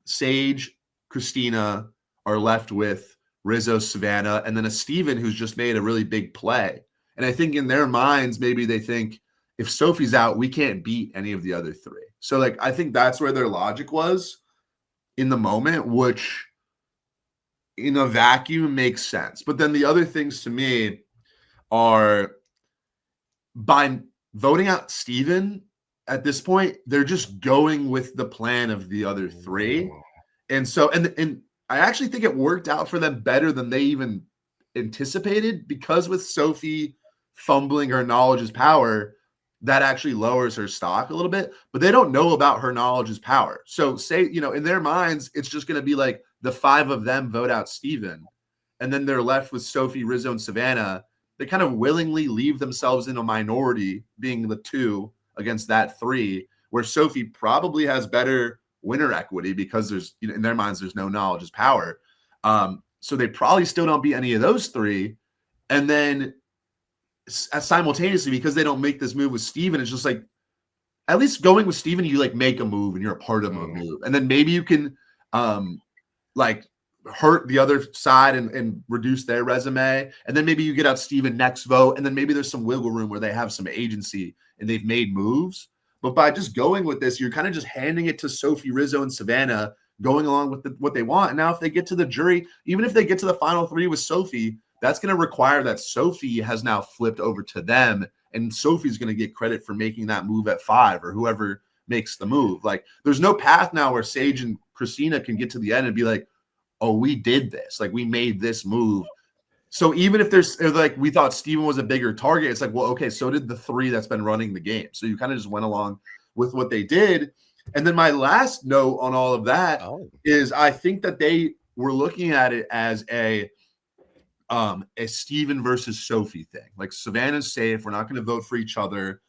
Sage, Christina are left with Rizzo, Savannah, and then a Steven who's just made a really big play. And I think in their minds, maybe they think if Sophie's out, we can't beat any of the other three. So like, I think that's where their logic was in the moment, which in a vacuum makes sense. But then the other things to me are by voting out Steven at this point, they're just going with the plan of the other three. And so, and I actually think it worked out for them better than they even anticipated because with Sophie fumbling her knowledge is power, that actually lowers her stock a little bit, but they don't know about her knowledge is power. So say, in their minds, it's just going to be like the 5 of them vote out Steven, and then they're left with Sophie, Rizzo, and Savannah. They kind of willingly leave themselves in a minority being the 2 against that 3, where Sophie probably has better winner equity because there's, in their minds, there's no knowledge is power. So they probably still don't beat any of those 3. And then simultaneously, because they don't make this move with Steven, it's just like, at least going with Steven, you like make a move and you're a part of a move. And then maybe you can like hurt the other side and reduce their resume. And then maybe you get out Steven next vote. And then maybe there's some wiggle room where they have some agency and they've made moves. But by just going with this, you're kind of just handing it to Sophie, Rizzo, and Savannah, going along with what they want. And now if they get to the jury, even if they get to the final three with Sophie, that's going to require that Sophie has now flipped over to them. And Sophie's going to get credit for making that move at 5 or whoever makes the move. Like, there's no path now where Sage and Christina can get to the end and be like, oh, we did this. Like, we made this move. So even if there's like, we thought Steven was a bigger target, it's like, well, okay, so did the 3 that's been running the game. So you kind of just went along with what they did. And then my last note on all of that is I think that they were looking at it as a Steven versus Sophie thing. Like, Savannah's safe. We're not going to vote for each other.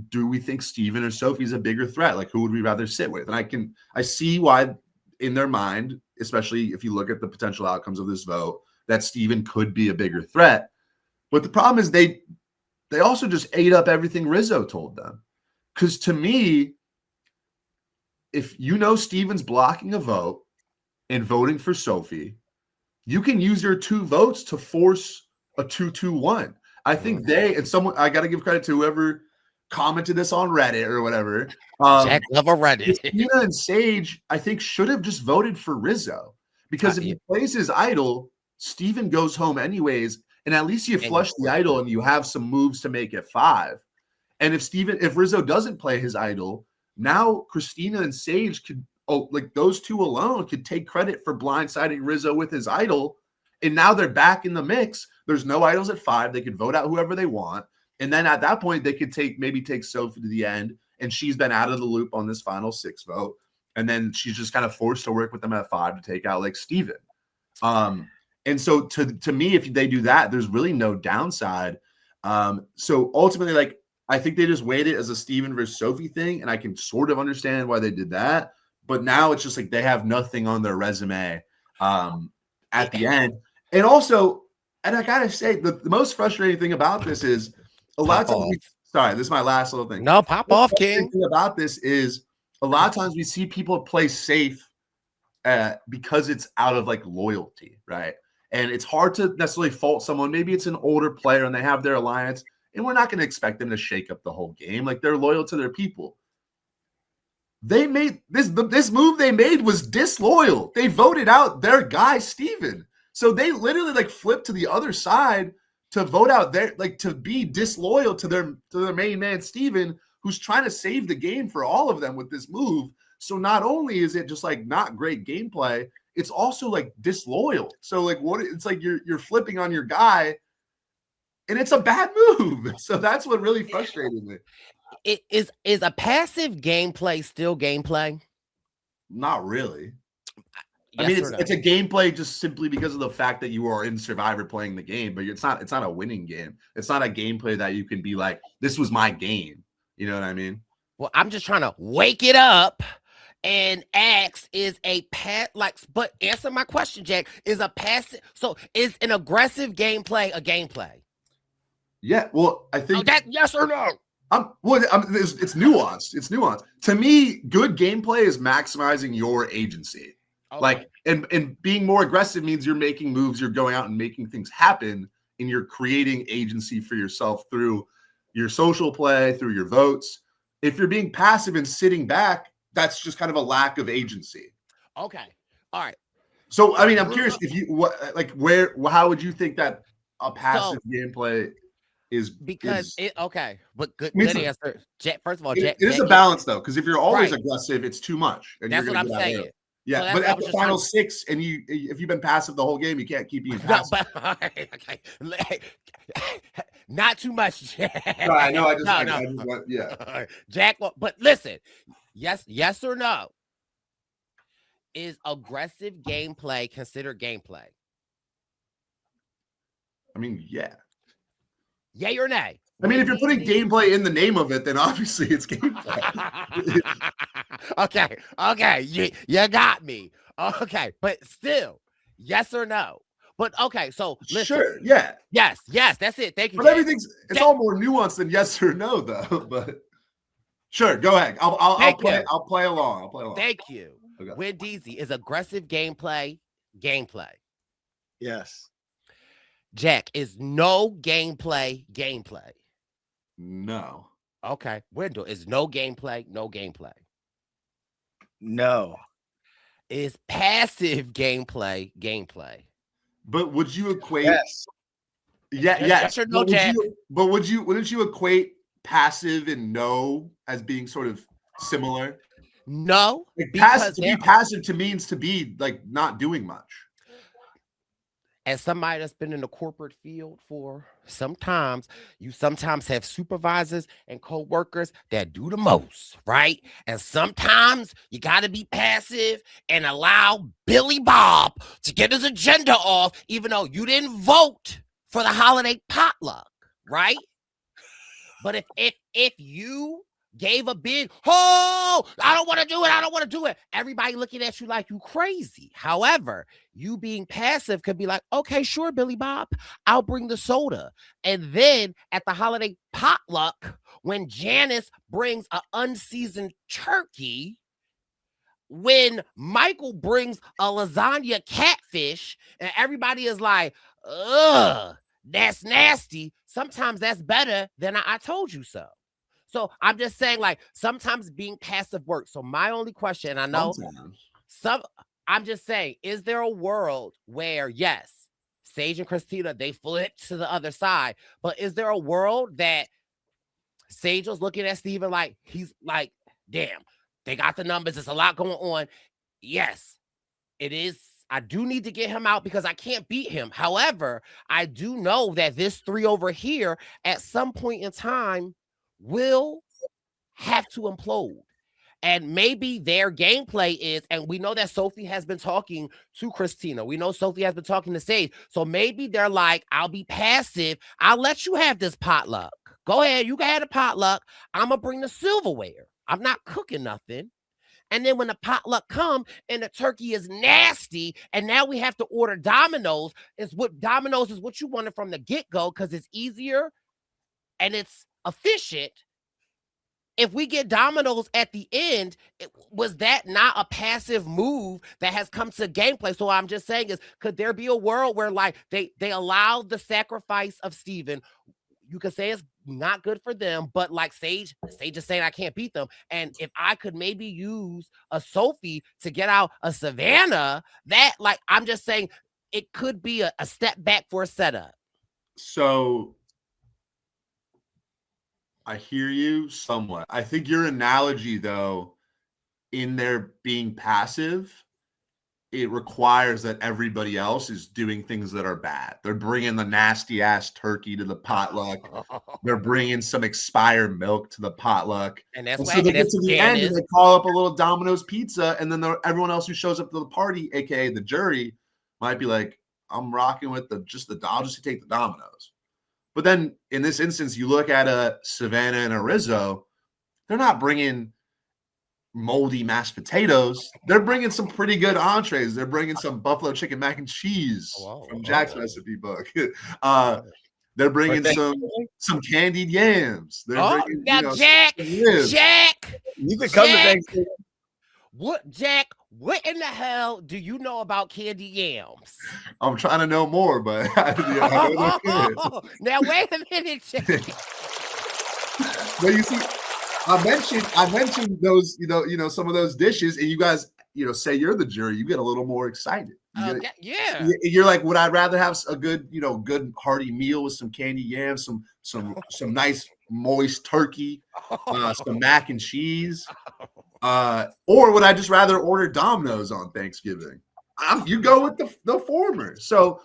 Do we think Steven or Sophie's a bigger threat? Like, who would we rather sit with? And I see why in their mind, especially if you look at the potential outcomes of this vote, that Steven could be a bigger threat. But the problem is they also just ate up everything Rizzo told them. Because to me, if you know Steven's blocking a vote and voting for Sophie, you can use your 2 votes to force a 2-2-1. I think I got to give credit to whoever commented this on Reddit or whatever.
Jack Lover Reddit.
Christina and Sage, I think, should have just voted for Rizzo. Because if he plays his idol, Steven goes home anyways. And at least you flush the idol and you have some moves to make it 5. And if Rizzo doesn't play his idol, now Christina and Sage could, like those 2 alone could take credit for blindsiding Rizzo with his idol. And now they're back in the mix. There's no idols at 5. They could vote out whoever they want. And then at that point, they could maybe take Sophie to the end. And she's been out of the loop on this final 6 vote. And then she's just kind of forced to work with them at 5 to take out like Steven. And so to me, if they do that, there's really no downside. So ultimately, like, I think they just weighed it as a Steven versus Sophie thing. And I can sort of understand why they did that. But now it's just like they have nothing on their resume at the end. And also, and I got to say, the most frustrating thing about this is a lot of times sorry, this is my last little thing.
No, pop off, King.
The thing about this is a lot of times we see people play safe because it's out of like loyalty, right? And it's hard to necessarily fault someone. Maybe it's an older player and they have their alliance, and we're not going to expect them to shake up the whole game. Like, they're loyal to their people. They made this move they made was disloyal. They voted out their guy, Steven. So they literally like flipped to the other side to vote out to be disloyal to their main man, Steven, who's trying to save the game for all of them with this move. So not only is it just like not great gameplay, it's also like disloyal. So like it's like you're flipping on your guy, and it's a bad move. So that's what really frustrated me.
It is a passive gameplay still gameplay?
Not really.
Yes,
I mean,
or no?
it's a gameplay just simply because of the fact that you are in Survivor playing the game, but it's not a winning game. It's not a gameplay that you can be like, this was my game. You know what I mean?
Well, I'm just trying to wake it up and ask, but answer my question, Jack. Is a passive, so is an aggressive gameplay a gameplay?
Yeah, well, I think
that yes or no?
It's nuanced. It's nuanced. To me, good gameplay is maximizing your agency. Okay. Like, and being more aggressive means you're making moves, you're going out and making things happen, and you're creating agency for yourself through your social play, through your votes. If you're being passive and sitting back, that's just kind of a lack of agency.
Okay. All right.
So, I mean, I'm curious how would you think that a passive gameplay is?
Because okay, but good answer. Jack, first of all,
it is a balance though, because if you're always aggressive, it's too much. And
that's what I'm saying.
Yeah, so but at the final 6, and if you've been passive the whole game, you can't keep being passive.
Okay. Not too much, Jack.
No, I know. I just want, yeah.
Jack, but listen, yes or no? Is aggressive gameplay considered gameplay? I
mean, yeah.
Yay or nay?
I mean, if you're putting gameplay in the name of it, then obviously it's gameplay.
Okay, you got me. Okay, but still, yes or no? But okay, so listen.
Sure, yeah.
Yes, that's it. Thank you.
But
Jack.
it's all more nuanced than yes or no, though. But sure, go ahead. I'll play along.
Thank you.
Okay.
Wendeezy is aggressive gameplay.
Yes.
Jack is no gameplay.
No.
Okay. Wendell is no gameplay.
No.
Is passive gameplay.
But would you equate?
Yes.
Yes or no, Jack?
Wouldn't you equate passive and no as being sort of similar?
No,
Like passive to means to be like not doing much.
As somebody that's been in the corporate field for some times, you sometimes have supervisors and co-workers that do the most, right? And sometimes you got to be passive and allow Billy Bob to get his agenda off, even though you didn't vote for the holiday potluck, right? But if you gave a big, I don't want to do it. Everybody looking at you like you crazy. However, you being passive could be like, okay, sure, Billy Bob, I'll bring the soda. And then at the holiday potluck, when Janice brings an unseasoned turkey, when Michael brings a lasagna catfish, and everybody is like, ugh, that's nasty. Sometimes that's better than I told you so. So I'm just saying, like, sometimes being passive works. So my only question, I know I'm just saying, is there a world where, yes, Sage and Christina, they flipped to the other side, but is there a world that Sage was looking at Steven like, he's like, damn, they got the numbers. There's a lot going on. Yes, it is. I do need to get him out because I can't beat him. However, I do know that this 3 over here at some point in time will have to implode. And maybe their gameplay is, and we know that Sophie has been talking to Christina. We know Sophie has been talking to Sage. So maybe they're like, I'll be passive. I'll let you have this potluck. Go ahead. You can have the potluck. I'm going to bring the silverware. I'm not cooking nothing. And then when the potluck come and the turkey is nasty, and now we have to order Domino's, Domino's is what you wanted from the get-go because it's easier and it's efficient. If we get Domino's at the end, was that not a passive move that has come to gameplay? So I'm just saying is, could there be a world where like they allow the sacrifice of Steven? You could say it's not good for them, but like Sage is saying I can't beat them. And if I could maybe use a Sophie to get out a Savannah, that like I'm just saying it could be a step back for a setup.
So I hear you somewhat. I think your analogy, though, in their being passive, it requires that everybody else is doing things that are bad. They're bringing the nasty ass turkey to the potluck. They're bringing some expired milk to the potluck.
And that's
so they get to the end and they call up a little Domino's pizza, and then everyone else who shows up to the party, aka the jury, might be like, "I'm rocking with I'll just take the Domino's." But then in this instance, you look at a Savannah and a Rizzo, they're not bringing moldy mashed potatoes. They're bringing some pretty good entrees. They're bringing some buffalo chicken mac and cheese from Jack's recipe book. They're bringing some candied yams. They're bringing,
Jack,
you could come to Thanksgiving.
What in the hell do you know about candy yams?
I'm trying to know more, but I don't know.
Now wait a minute, Jack.
Well, you see, I mentioned those, some of those dishes, and you guys, say you're the jury, you get a little more excited. You're like, would I rather have a good, good hearty meal with some candy yams, some nice moist turkey, some mac and cheese, or would I just rather order Domino's on Thanksgiving? You go with the former. So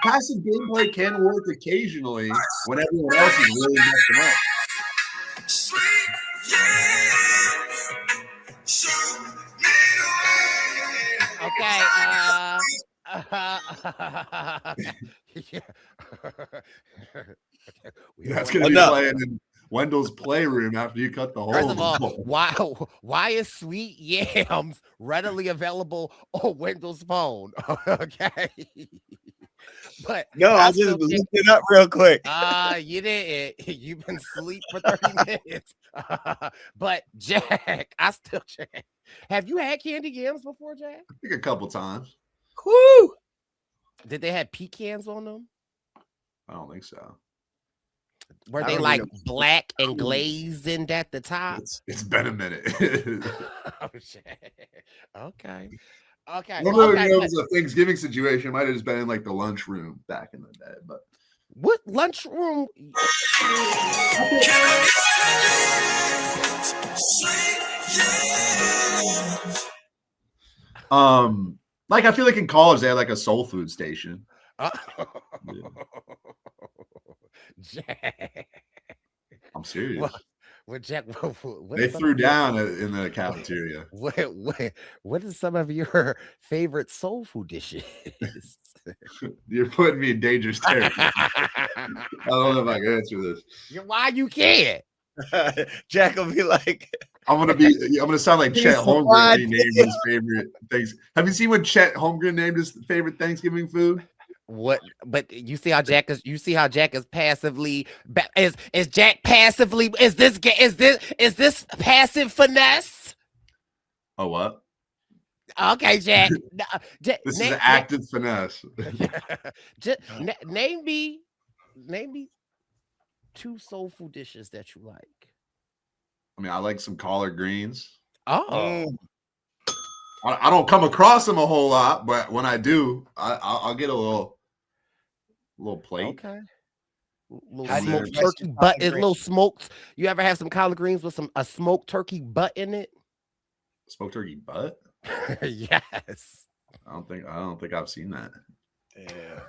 passive gameplay can work occasionally when everyone else is really messing up.
Okay.
That's going to be playing in Wendell's playroom after you cut the hole.
First of all, why is Sweet Yams readily available on Wendell's phone? Okay. But
No, I
still
just
think-
looked it up real quick.
you didn't. You've been asleep for 30 minutes. But Jack, I still check. Have you had candy yams before, Jack?
I think a couple times.
Woo!
Did they have pecans on them?
I don't think so.
Were
I
they
don't
like
even
black and glazed at the top?
It's been a minute.
Oh shit. Okay. Okay.
Well, no,
okay.
it
but
was a Thanksgiving situation. It might have just been in like the lunchroom back in the day, but
what lunchroom?
like I feel like in college they had like a soul food station. Yeah.
Jack.
I'm serious.
What Jack? What
They
is some
threw
of your-
down in the cafeteria.
What is some of your favorite soul food dishes?
You're putting me in dangerous territory. I don't know if I can answer this.
Why you can't?
Jack will be like,
I'm gonna sound like
He's
Chet
so
Holmgren
wide.
when he named his favorite things. Have you seen what Chet Holmgren named his favorite Thanksgiving food?
What? But you see how Jack is. You see how Jack is passively. Is Jack passively? Is this passive finesse?
Oh, what?
Okay, Jack.
This is active finesse.
Name me two soul food dishes that you like.
I mean, I like some collard greens.
Oh,
I don't come across them a whole lot, but when I do, I'll get a little plate.
okay. Little
How do you
smoked
dress
turkey
your
butt.
collard
Is little smoked. You ever have some collard greens with a smoked turkey butt in it?
Smoked turkey butt?
Yes.
I don't think I've seen that.
yeah.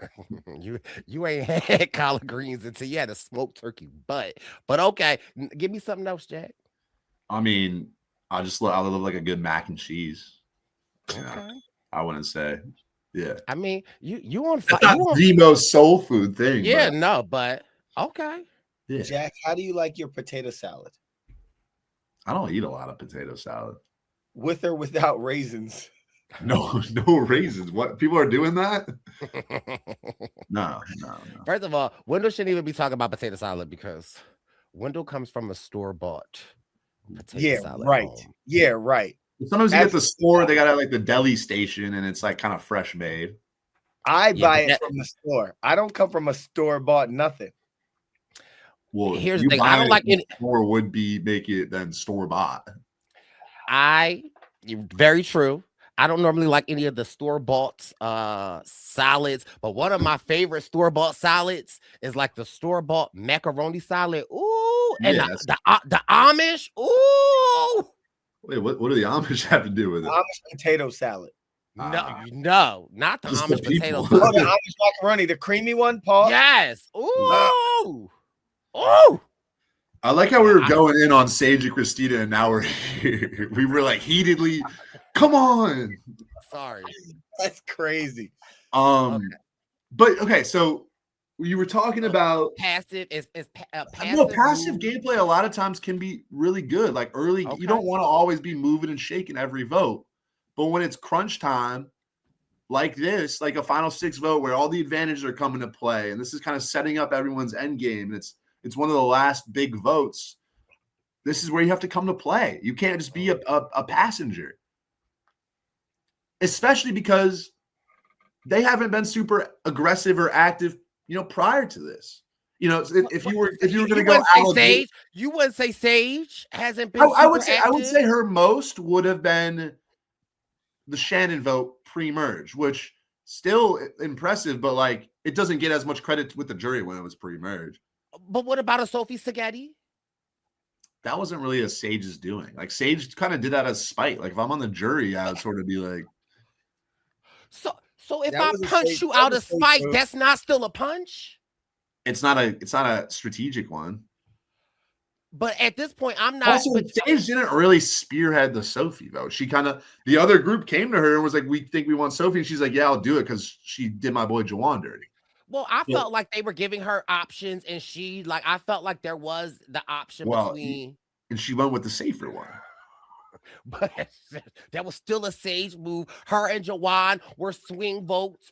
You ain't had collard greens until you had a smoked turkey butt. But okay, give me something else, Jack.
I mean, I love like a good mac and cheese. You know,
Okay.
I wouldn't say, yeah.
I mean, you on
It's
fire.
not the most soul food thing.
Yeah,
but,
no, but okay.
yeah.
Jack, how do you like your potato salad?
I don't eat a lot of potato salad.
With or without raisins?
No raisins. What, people are doing that? No.
First of all, Wendell shouldn't even be talking about potato salad because Wendell comes from a store-bought potato
Yeah,
salad.
right.
home.
Yeah, right.
Sometimes you get the
That's-
store, they got it like the deli station, and it's like kind of fresh made.
I
Yeah,
buy
but
it
that-
from the store. I don't come from a store bought nothing.
Well,
Here's the
you
thing, I
buy
don't
it
like
from
any-
the store would be make it then store bought.
Very true. I don't normally like any of the store-bought salads, but one of my favorite store-bought salads is like the store-bought macaroni salad. Ooh, and
Yeah,
the Amish. Ooh.
Wait, what do the Amish have to do with it?
Amish potato salad.
No, not the
Just the
Amish potato
people.
Oh, the
salad.
Amish macaroni, the creamy one, Paul.
Yes. Ooh. Ooh.
I like how we were going in on Sage and Christina, and now we're here. We were like heatedly, come on.
Sorry.
That's crazy.
Okay.
But okay, so you were talking about
Passive is passive.
no passive
move.
gameplay. A lot of times can be really good. Like early,
Okay.
you don't want to always be moving and shaking every vote, but when it's crunch time, like this, like a final six vote where all the advantages are coming to play, and this is kind of setting up everyone's end game, and it's one of the last big votes. This is where you have to come to play. You can't just be a passenger, especially because they haven't been super aggressive or active, prior to this. If you were going to go
wouldn't say
out,
Sage, you wouldn't say Sage hasn't been.
I would
super
say
active?
her most would have been the Shannon vote pre-merge, which still impressive, but like it doesn't get as much credit with the jury when it was pre-merge.
But what about a Sophie Saghetti?
That wasn't really a Sage's doing. Like Sage kind of did that as spite. Like if I'm on the jury, I would sort of be like,
So if
That
I
was a
punch
Sage-
you
that
out
was
of
Sage
spite,
move.
that's not still a punch.
it's not a strategic one.
But at this point, I'm not.
Also,
but-
Sage didn't really spearhead the Sophie vote. She the other group came to her and was like, "We think we want Sophie," and she's like, "Yeah, I'll do it because she did my boy Jawan dirty."
well, I
Yeah.
felt like they were giving her options, and I felt like there was the option
Well,
between.
And she went with the safer one.
But that was still a Sage move. Her and Jawan were swing votes.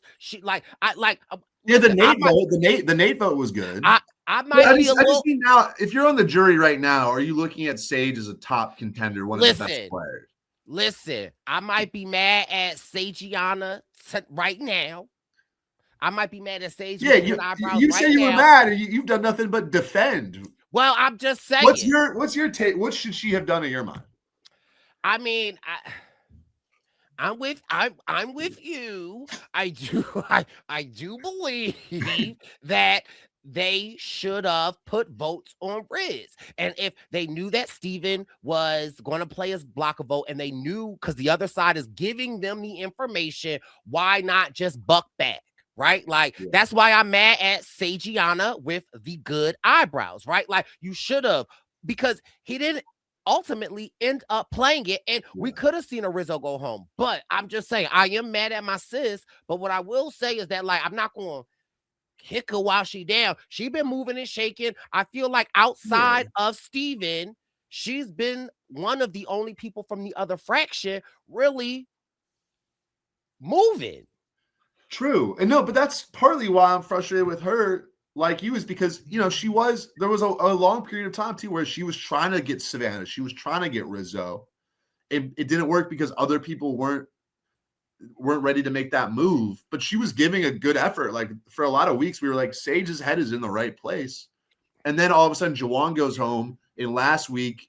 Yeah, the
listen,
Nate vote. The Nate vote was good.
I
Yeah,
might be a
I
little.
just mean now, if you're on the jury right now, are you looking at Sage as a top contender, one of the best players?
Listen, I might be mad at Sagiana right now. I might be mad at Sage
Yeah,
with good eyebrows
you
right
say you were
now.
mad, and you've done nothing but defend.
Well, I'm just saying.
What's your take? What should she have done in your mind?
I mean, I'm with you. I do believe that they should have put votes on Riz. And if they knew that Steven was going to play his blocker vote and they knew because the other side is giving them the information, why not just buck back? Right? Like, that's why I'm mad at Sagiana with the good eyebrows, right? Like, you should have, because he didn't ultimately end up playing it, and we could have seen a Rizzo go home. But I'm just saying, I am mad at my sis. But what I will say is that, like, I'm not going to kick her while she down. She been moving and shaking. I feel like outside of Steven, she's been one of the only people from the other fraction really moving.
True. And no, but that's partly why I'm frustrated with her, like you, is because, there was a long period of time too where she was trying to get Savannah. She was trying to get Rizzo. It didn't work because other people weren't ready to make that move, but she was giving a good effort. Like, for a lot of weeks, we were like, Sage's head is in the right place. And then all of a sudden, Jawan goes home. And last week,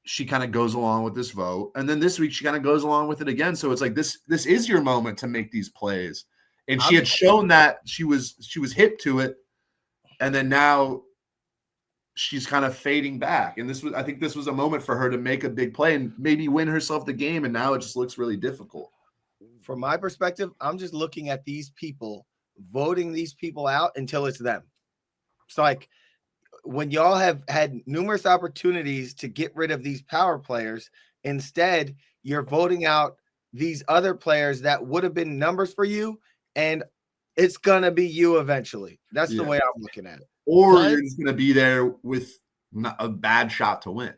she kind of goes along with this vote. And then this week, she kind of goes along with it again. So it's like, this is your moment to make these plays. And she had shown that she was hip to it. And then now she's kind of fading back. And I think this was a moment for her to make a big play and maybe win herself the game. And now it just looks really difficult.
From my perspective, I'm just looking at these people, voting these people out until it's them. It's like when y'all have had numerous opportunities to get rid of these power players, instead you're voting out these other players that would have been numbers for you, and it's going to be you eventually. That's the way I'm looking at it.
Or you're just going to be there with a bad shot to win.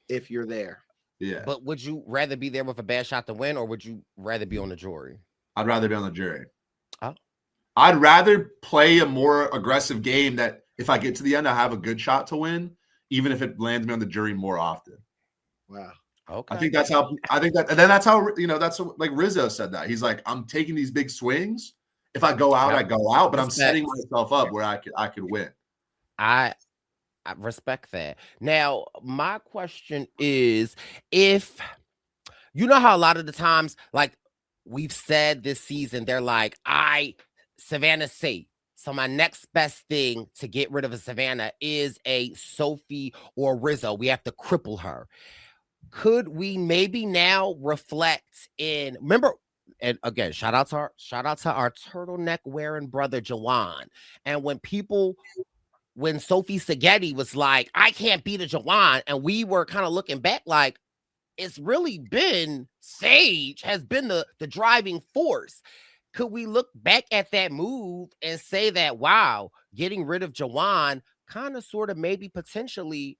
If you're there.
Yeah.
But would you rather be there with a bad shot to win, or would you rather be on the jury?
I'd rather be on the jury.
Oh.
I'd rather play a more aggressive game that if I get to the end, I have a good shot to win, even if it lands me on the jury more often.
Wow.
Okay.
And then that's how, that's what, like Rizzo said that. He's like, I'm taking these big swings. If I go out, I go out, but I'm setting myself up where I could win.
I respect that. Now, my question is, if you know how a lot of the times, like we've said this season, they're like, Savannah's safe. So my next best thing to get rid of a Savannah is a Sophie or Rizzo. We have to cripple her. Could we maybe now reflect in, remember, and again, shout out to our turtleneck wearing brother Jawan. And when Sophie Saghetti was like, I can't beat a Jawan, and we were kind of looking back like, it's really been Sage has been the driving force. Could we look back at that move and say that, wow, getting rid of Jawan kind of sort of maybe potentially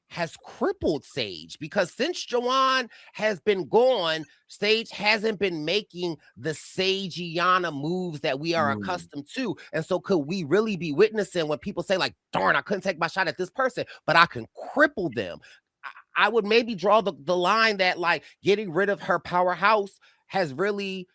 has crippled Sage? Because since Jawan has been gone, Sage hasn't been making the Sagiana moves that we are accustomed to. And so could we really be witnessing when people say like, darn, I couldn't take my shot at this person, but I can cripple them? I would maybe draw the line that like getting rid of her powerhouse has really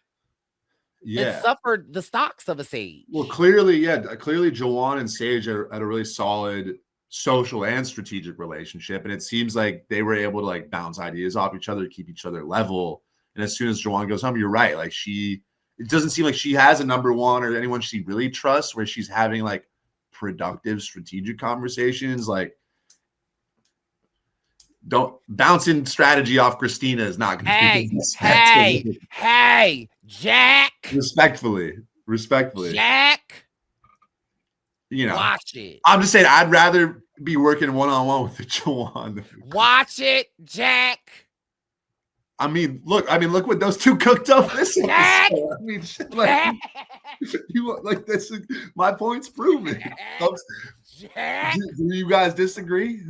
it suffered the stocks of a Sage.
Well, clearly Jawan and Sage are at a really solid social and strategic relationship, and it seems like they were able to like bounce ideas off each other to keep each other level. And as soon as Jawan goes home, you're right, like it doesn't seem like she has a number one or anyone she really trusts where she's having like productive strategic conversations. Like, don't bouncing strategy off Christina is not going to be
hey, Jack.
Respectfully,
Jack.
Watch
it.
I'm just saying, I'd rather be working one-on-one with the Jawan.
Watch it, Jack.
I mean, look what those two cooked up this
Jack.
episode. I mean, like, you like this. My point's proven.
Jack.
Do you guys disagree?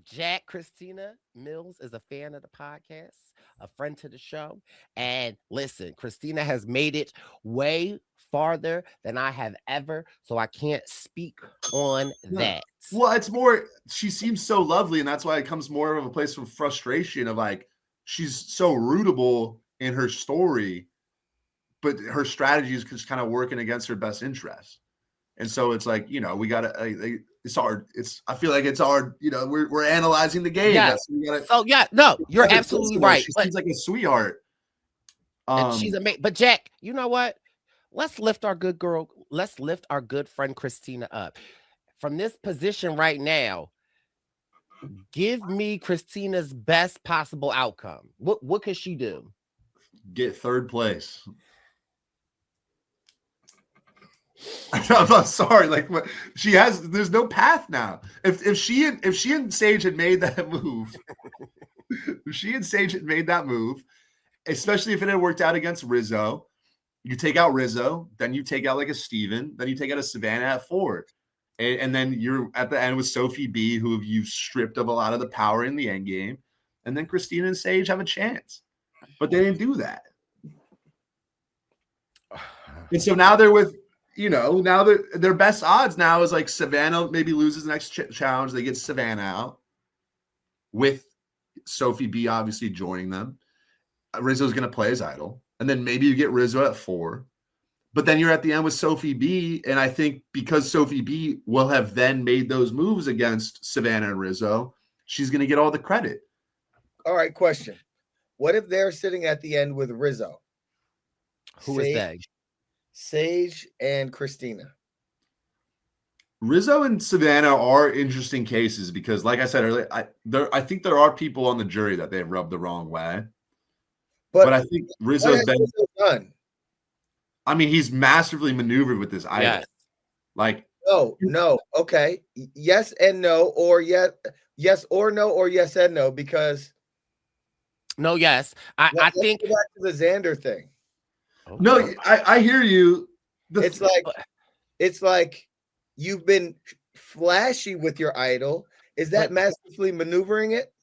Jack Christina Mills is a fan of the podcast, a friend to the show. And listen, Christina has made it way farther than I have ever, so I can't speak on
Yeah.
that.
Well, it's more, she seems so lovely, and that's why it comes more of a place of frustration of like, she's so rootable in her story, but her strategy is just kind of working against her best interest. And so it's like, we got to, it's hard. I feel like it's hard. We're analyzing the game.
Yeah.
So we gotta,
So yeah, no, you're absolutely right.
She
But,
seems like a sweetheart.
and she's amazing. But Jack, you know what? Let's lift our good girl. Let's lift our good friend Christina up from this position right now. Give me Christina's best possible outcome. What could she do?
Get third place. I'm sorry. Like, what she has, there's no path now. If she and Sage had made that move, especially if it had worked out against Rizzo, you take out Rizzo, then you take out like a Steven, then you take out a Savannah at 4. And then you're at the end with Sophie B, who you've stripped of a lot of the power in the end game. And then Christina and Sage have a chance. But they didn't do that. And so now they're with, now their best odds now is like Savannah maybe loses the next challenge. They get Savannah out with Sophie B obviously joining them. Rizzo's going to play as idol. And then maybe you get Rizzo at 4. But then you're at the end with Sophie B. And I think because Sophie B will have then made those moves against Savannah and Rizzo, she's going to get all the credit.
All right, question. What if they're sitting at the end with Rizzo?
Who is that?
Sage and Christina.
Rizzo and Savannah are interesting cases because, like I said earlier, I think there are people on the jury that they've rubbed the wrong way. But I think Rizzo's been
done.
I mean, he's masterfully maneuvered with this idol.
Yes.
Like,
no. Okay. Yes and no, or yes or no, or yes and no, because
no, yes. I think
go back to the Xander thing.
Okay.
No, I hear you.
It's like you've been flashy with your idol. Is that masterfully maneuvering it?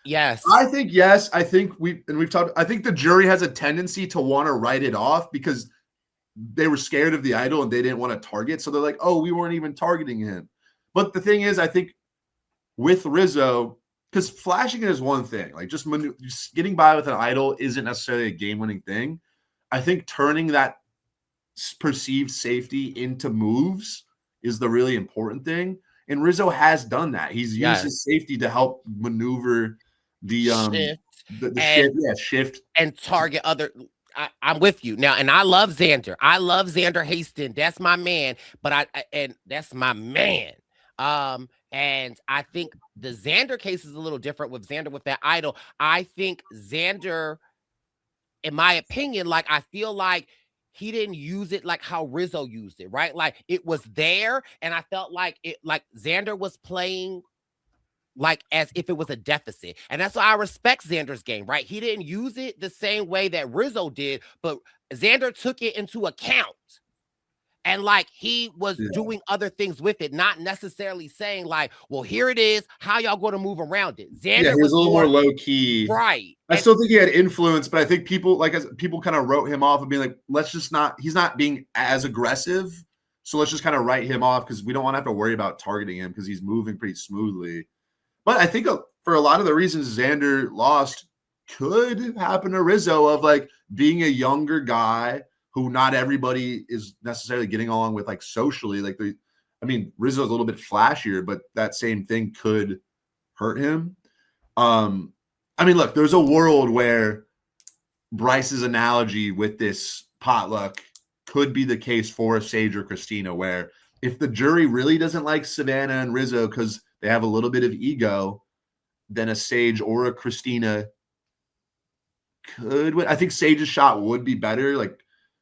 Yes.
I think yes. I think we've talked. I think the jury has a tendency to want to write it off because they were scared of the idol and they didn't want to target. So they're like, oh, we weren't even targeting him. But the thing is, I think with Rizzo, because flashing it is one thing. Like just getting by with an idol isn't necessarily a game-winning thing. I think turning that perceived safety into moves is the really important thing. And Rizzo has done that. He's used his safety to help maneuver the shift
and target other. I'm with you now, and I love Xander. I love Xander Hastings. That's my man. But that's my man. And I think the Xander case is a little different with Xander with that idol. I think Xander, in my opinion, like I feel like he didn't use it like how Rizzo used it, right? Like it was there, and I felt like Xander was playing like as if it was a deficit. And that's why I respect Xander's game, right? He didn't use it the same way that Rizzo did, but Xander took it into account. And like he was doing other things with it, not necessarily saying like, well, here it is. How y'all going to move around it? Xander
he was a little more low key.
Right.
I still think he had influence, but I think people kind of wrote him off and being like, he's not being as aggressive. So let's just kind of write him off because we don't want to have to worry about targeting him because he's moving pretty smoothly. But I think for a lot of the reasons Xander lost could happen to Rizzo of like being a younger guy who not everybody is necessarily getting along with like socially. Like Rizzo's a little bit flashier, but that same thing could hurt him. Look, there's a world where Brice's analogy with this potluck could be the case for Sage or Christina, where if the jury really doesn't like Savannah and Rizzo because they have a little bit of ego, then a Sage or a Christina could win. I think Sage's shot would be better. Like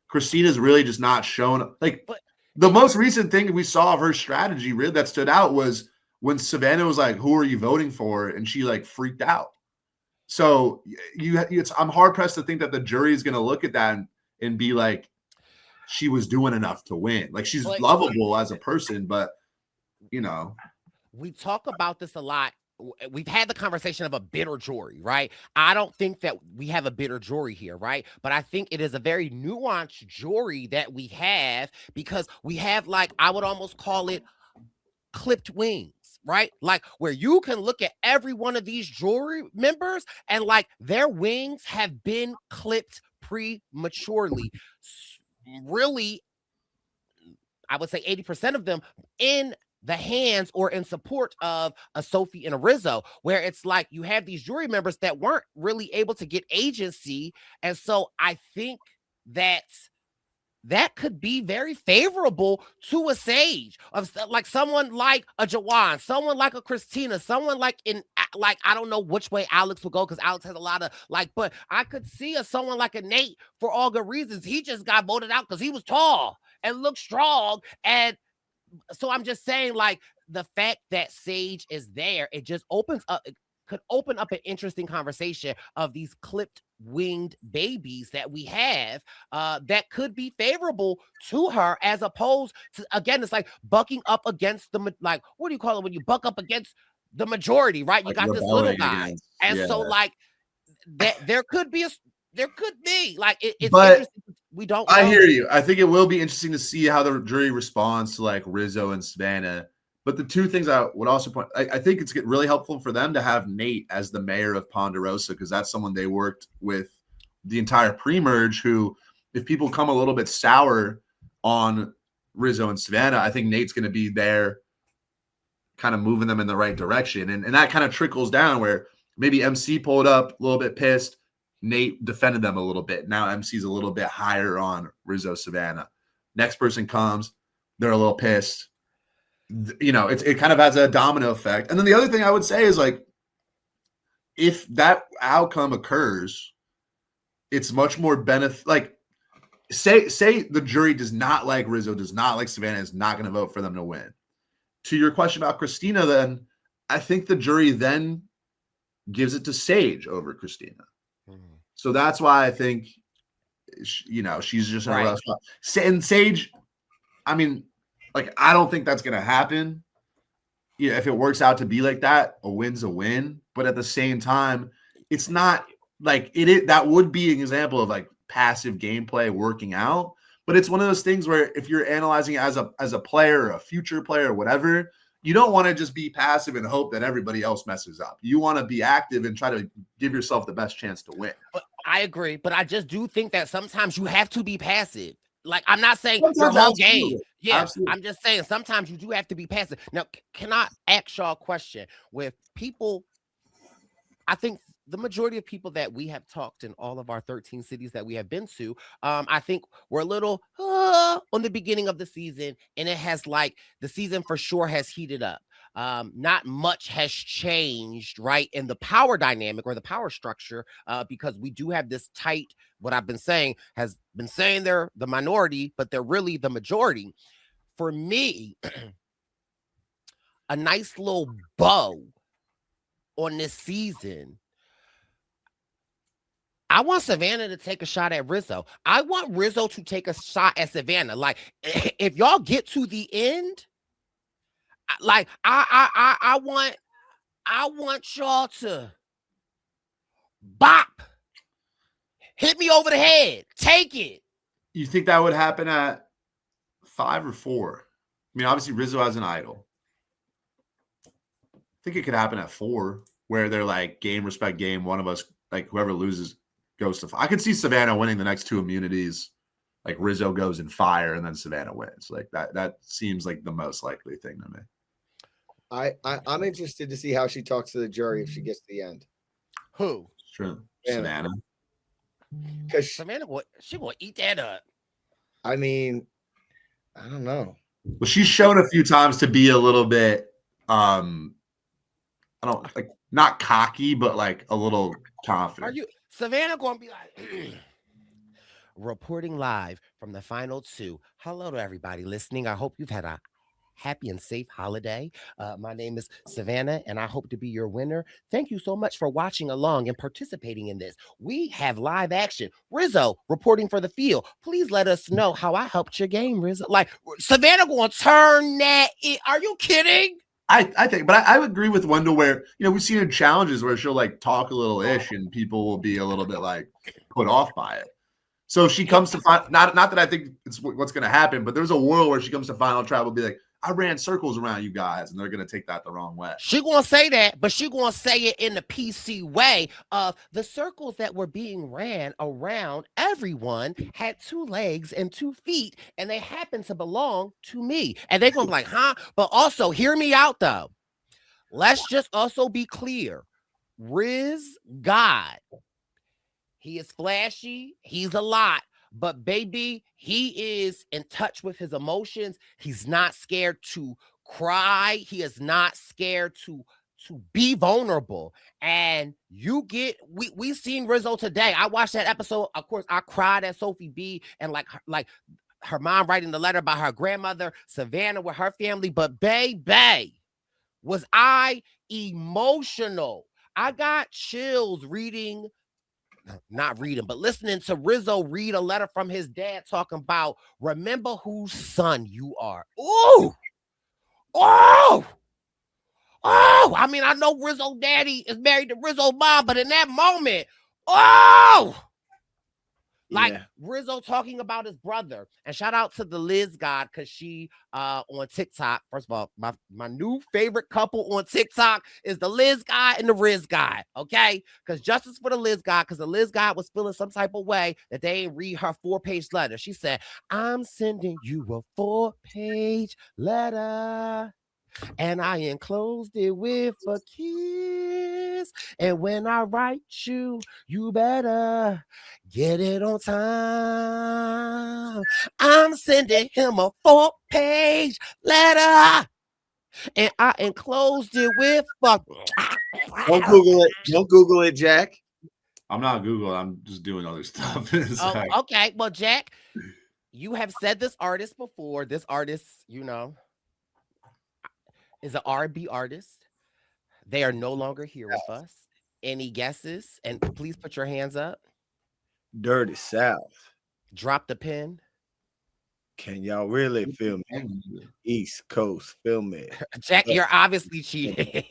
Christina's really just not shown. Like the most recent thing we saw of her strategy really that stood out was when Savannah was like, "Who are you voting for?" and she like freaked out. So I'm hard pressed to think that the jury is going to look at that and be like, she was doing enough to win. Like she's lovable as a person, but
we talk about this a lot we've had the conversation of a bitter jury, right? I don't think that we have a bitter jury here, right? But I think it is a very nuanced jury that we have, because we have, like, I would almost call it clipped wings, right? Like, where you can look at every one of these jury members and, like, their wings have been clipped prematurely. Really, I would say 80% of them in the hands or in support of a Sophie and a Rizzo, where it's like you have these jury members that weren't really able to get agency. And so I think that could be very favorable to a Sage, of like someone like a Jawan, someone like a Christina, someone like I don't know which way Alex will go, because Alex has a lot of but I could see someone like a Nate, for all good reasons. He just got voted out because he was tall and looked strong. And so I'm just saying, like, the fact that Sage is there, it just could open up an interesting conversation of these clipped winged babies that we have, that could be favorable to her, as opposed to, again, it's like bucking up against like, what do you call it when you buck up against the majority, right? You got this little guy. And so, like, that there could be like, it's
But
interesting. We don't know.
I hear you. I think it will be interesting to see how the jury responds to, like, Rizzo and Savannah. But the two things I would also point, I think it's really helpful for them to have Nate as the mayor of Ponderosa, because that's someone they worked with the entire pre-merge, who, if people come a little bit sour on Rizzo and Savannah, I think Nate's going to be there kind of moving them in the right direction. And that kind of trickles down, where maybe MC pulled up a little bit pissed, Nate defended them a little bit. Now MC's a little bit higher on Rizzo, Savannah. Next person comes, they're a little pissed. You know, it kind of has a domino effect. And then the other thing I would say is, like, if that outcome occurs, it's much more benefit. Like, say the jury does not like Rizzo, does not like Savannah, is not going to vote for them to win. To your question about Christina, then I think the jury then gives it to Sage over Christina. So that's why I think, you know, she's just in a rough spot. And Sage, I mean, like, I don't think that's going to happen. Yeah, if it works out to be like that, a win's a win. But at the same time, it's not like that would be an example of, like, passive gameplay working out. But it's one of those things where, if you're analyzing it as a player or a future player or whatever, you don't want to just be passive and hope that everybody else messes up. You want to be active and try to give yourself the best chance to win.
But I agree, but I just do think that sometimes you have to be passive. Like, I'm not saying
Sometimes
your whole
absolutely.
game. Yeah,
Absolutely.
I'm just saying sometimes you do have to be passive. Now, can I ask y'all a question? With people, I think the majority of people that we have talked in all of our 13 cities that we have been to, I think we're a little on the beginning of the season, and it has, like, the season for sure has heated up. Not much has changed, right, in the power dynamic or the power structure, because we do have this tight, what I've been saying, has been saying they're the minority, but they're really the majority. For me, a nice little bow on this season, I want Savannah to take a shot at Rizzo. I want Rizzo to take a shot at Savannah. Like, if y'all get to the end, like, I want y'all to bop, hit me over the head, take it.
You think that would happen at 5 or 4? I mean, obviously Rizzo has an idol. I think it could happen at 4, where they're like, game, respect, game. One of us, like, whoever loses goes to 5. I could see Savannah winning the next 2 immunities. Like, Rizzo goes in fire and then Savannah wins. Like, that seems like the most likely thing to me.
I'm interested to see how she talks to the jury if she gets to the end.
Who?
True. Savannah.
Because
Savannah, she will eat that up.
I mean, I don't know.
Well, she's shown a few times to be a little bit, I don't, like, not cocky, but, like, a little confident.
Are you Savannah going to be like, reporting live from the final 2? Hello to everybody listening. I hope you've had a happy and safe holiday. My name is Savannah, and I hope to be your winner. Thank you so much for watching along and participating in this. We have live action. Rizzo reporting for the field. Please let us know how I helped your game, Rizzo. Like, Savannah going to turn that in. Are you kidding?
I think, but I would agree with Wendell where, we've seen in challenges where she'll like talk a little ish and people will be a little bit like put off by it. So she comes to not that I think it's what's going to happen, but there's a world where she comes to Final Trap will be like, I ran circles around you guys, and they're going to take that the wrong way.
She going to say that, but she going to say it in the PC way of the circles that were being ran around everyone had 2 legs and 2 feet, and they happen to belong to me. And they're going to be like, huh? But also, hear me out, though. Let's just also be clear. Riz God, he is flashy. He's a lot. But baby, he is in touch with his emotions. He's not scared to cry. He is not scared to be vulnerable. And we seen Rizzo today. I watched that episode. Of course, I cried at Sophie B and like her mom writing the letter about her grandmother, Savannah, with her family. But baby, was I emotional. I got chills not reading, but listening to Rizzo read a letter from his dad talking about, remember whose son you are. Ooh! Oh! I mean, I know Rizzo daddy is married to Rizzo mom, but in that moment, Rizzo talking about his brother. And shout out to the Liz God, because she on TikTok, first of all, my new favorite couple on TikTok is the Liz God and the Riz God, okay? Because justice for the Liz God, because the Liz God was feeling some type of way that they didn't read her 4-page letter. She said, I'm sending you a 4-page letter, and I enclosed it with a kiss. And when I write you, you better get it on time. I'm sending him a 4-page letter, and I enclosed it with a...
Don't Google it. Don't Google it, Jack.
I'm not Googling. I'm just doing other stuff.
Okay. Well, Jack, you have said this artist before. This artist, is an R&B artist. They are no longer here with us. Any guesses? And please put your hands up.
Dirty South.
Drop the pen.
Can y'all really feel me? East Coast, feel me.
Jack, you're obviously cheating.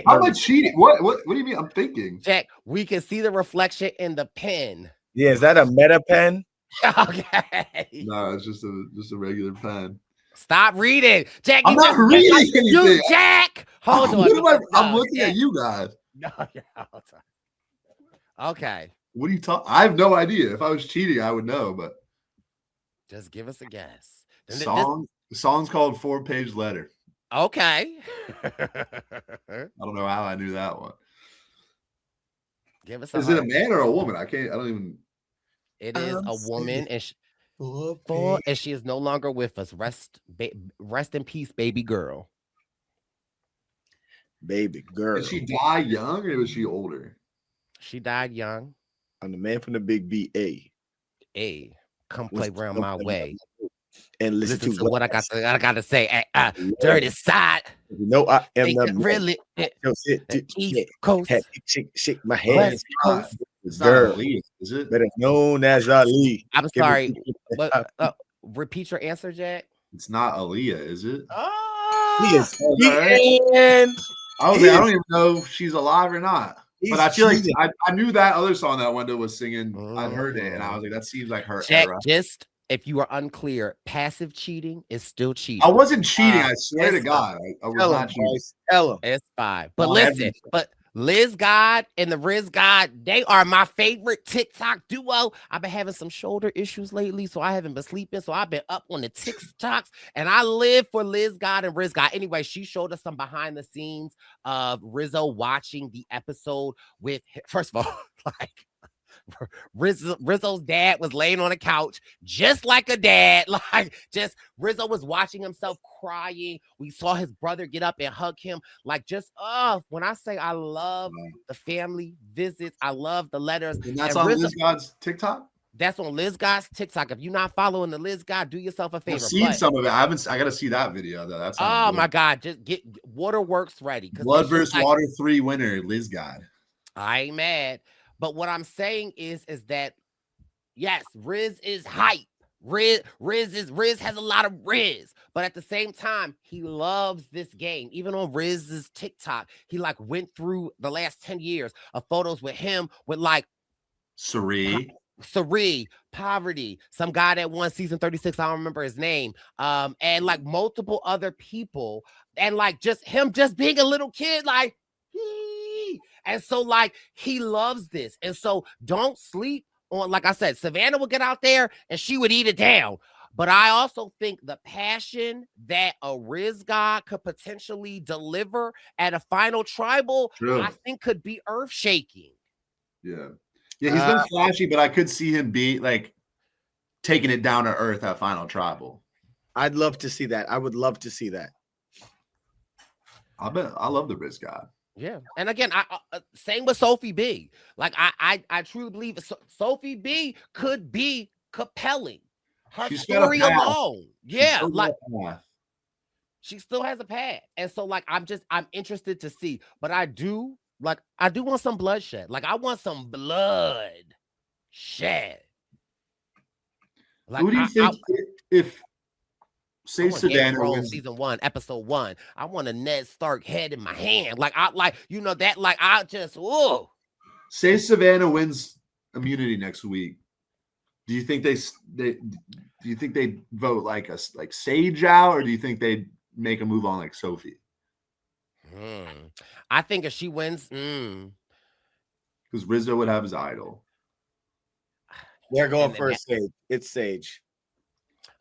How am I cheating? What do you mean? I'm thinking.
Jack, we can see the reflection in the pen.
Yeah, is that a meta pen?
Okay.
No, it's just a regular pen.
Stop reading. Jack,
I'm not reading anything.
You, Jack. Hold on.
I'm looking at you guys.
No, hold on. Okay.
What are you talking? I have no idea. If I was cheating, I would know, but
just give us a guess.
The song's called 4-Page Letter.
Okay.
I don't know how I knew that one.
Give us
Is it a man or a woman? I don't even.
It is a woman, and she is no longer with us. Rest in peace, baby girl.
Baby girl.
Did she die young or was she older?
She died young.
I'm the man from the big B.A.
Come play around my way.
And listen to
what I got to say. Dirty side.
You know I am the
really East Coast.
Shake my hand.
It's not Ali, is it?
Better known as Ali.
I'm sorry, but repeat your answer, Jack.
It's not Aaliyah, is it?
Oh,
He is.
I don't even know if she's alive or not. But I feel like I knew that other song that Wendell was singing. I heard it, and I was like, that seems like her
Jack,
era.
just if you are unclear, passive cheating is still cheating.
I wasn't cheating. I swear to God, I was not cheating.
Tell him.
It's fine. But listen, Liz God and the Riz God, they are my favorite TikTok duo. I've been having some shoulder issues lately, so I haven't been sleeping. So I've been up on the TikToks, and I live for Liz God and Riz God. Anyway, she showed us some behind the scenes of Rizzo watching the episode with, first of all, like, Rizzo's dad was laying on a couch just like a dad, like just Rizzo was watching himself crying. We saw his brother get up and hug him, like just when I say I love the family visits, I love the letters.
And that's on Liz God's TikTok.
That's on Liz God's TikTok. If you're not following the Liz God, do yourself a favor.
I've seen some of it. I got to see that video though. That's
my God, just get Waterworks ready.
Blood vs. Water 3 winner, Liz God.
I ain't mad. But what I'm saying is that yes, Riz is hype. Riz has a lot of Riz, but at the same time, he loves this game. Even on Riz's TikTok, he like went through the last 10 years of photos with him with like
Sari.
Sari, Poverty, some guy that won season 36, I don't remember his name, and like multiple other people, and like just him just being a little kid, like, and so like he loves this. And so don't sleep on, like I said, Savannah would get out there and she would eat it down. But I also think the passion that a Riz God could potentially deliver at a final tribal,
True.
I think could be earth shaking.
Yeah. Yeah, he's been flashy, but I could see him be like taking it down to earth at final tribal.
I'd love to see that. I would love to see that.
I love the Riz God.
Yeah, and again, I same with Sophie B. Like I truly believe Sophie B could be compelling. Her
She's got a
story
path.
alone, yeah,
She's
like
got a path.
she still has a path, and so like I'm interested to see. But I do want some bloodshed. Like I want some blood shed. Like
Who do you think if say
I want Game of
Savannah
Thrones
wins?
season 1, episode 1. I want a Ned Stark head in my hand. Like I just whoa.
Say Savannah wins immunity next week. Do you think they vote like Sage out, or do you think they make a move on like Sophie?
I think if she wins,
Because Rizzo would have his idol.
They're going for a Sage. It's Sage.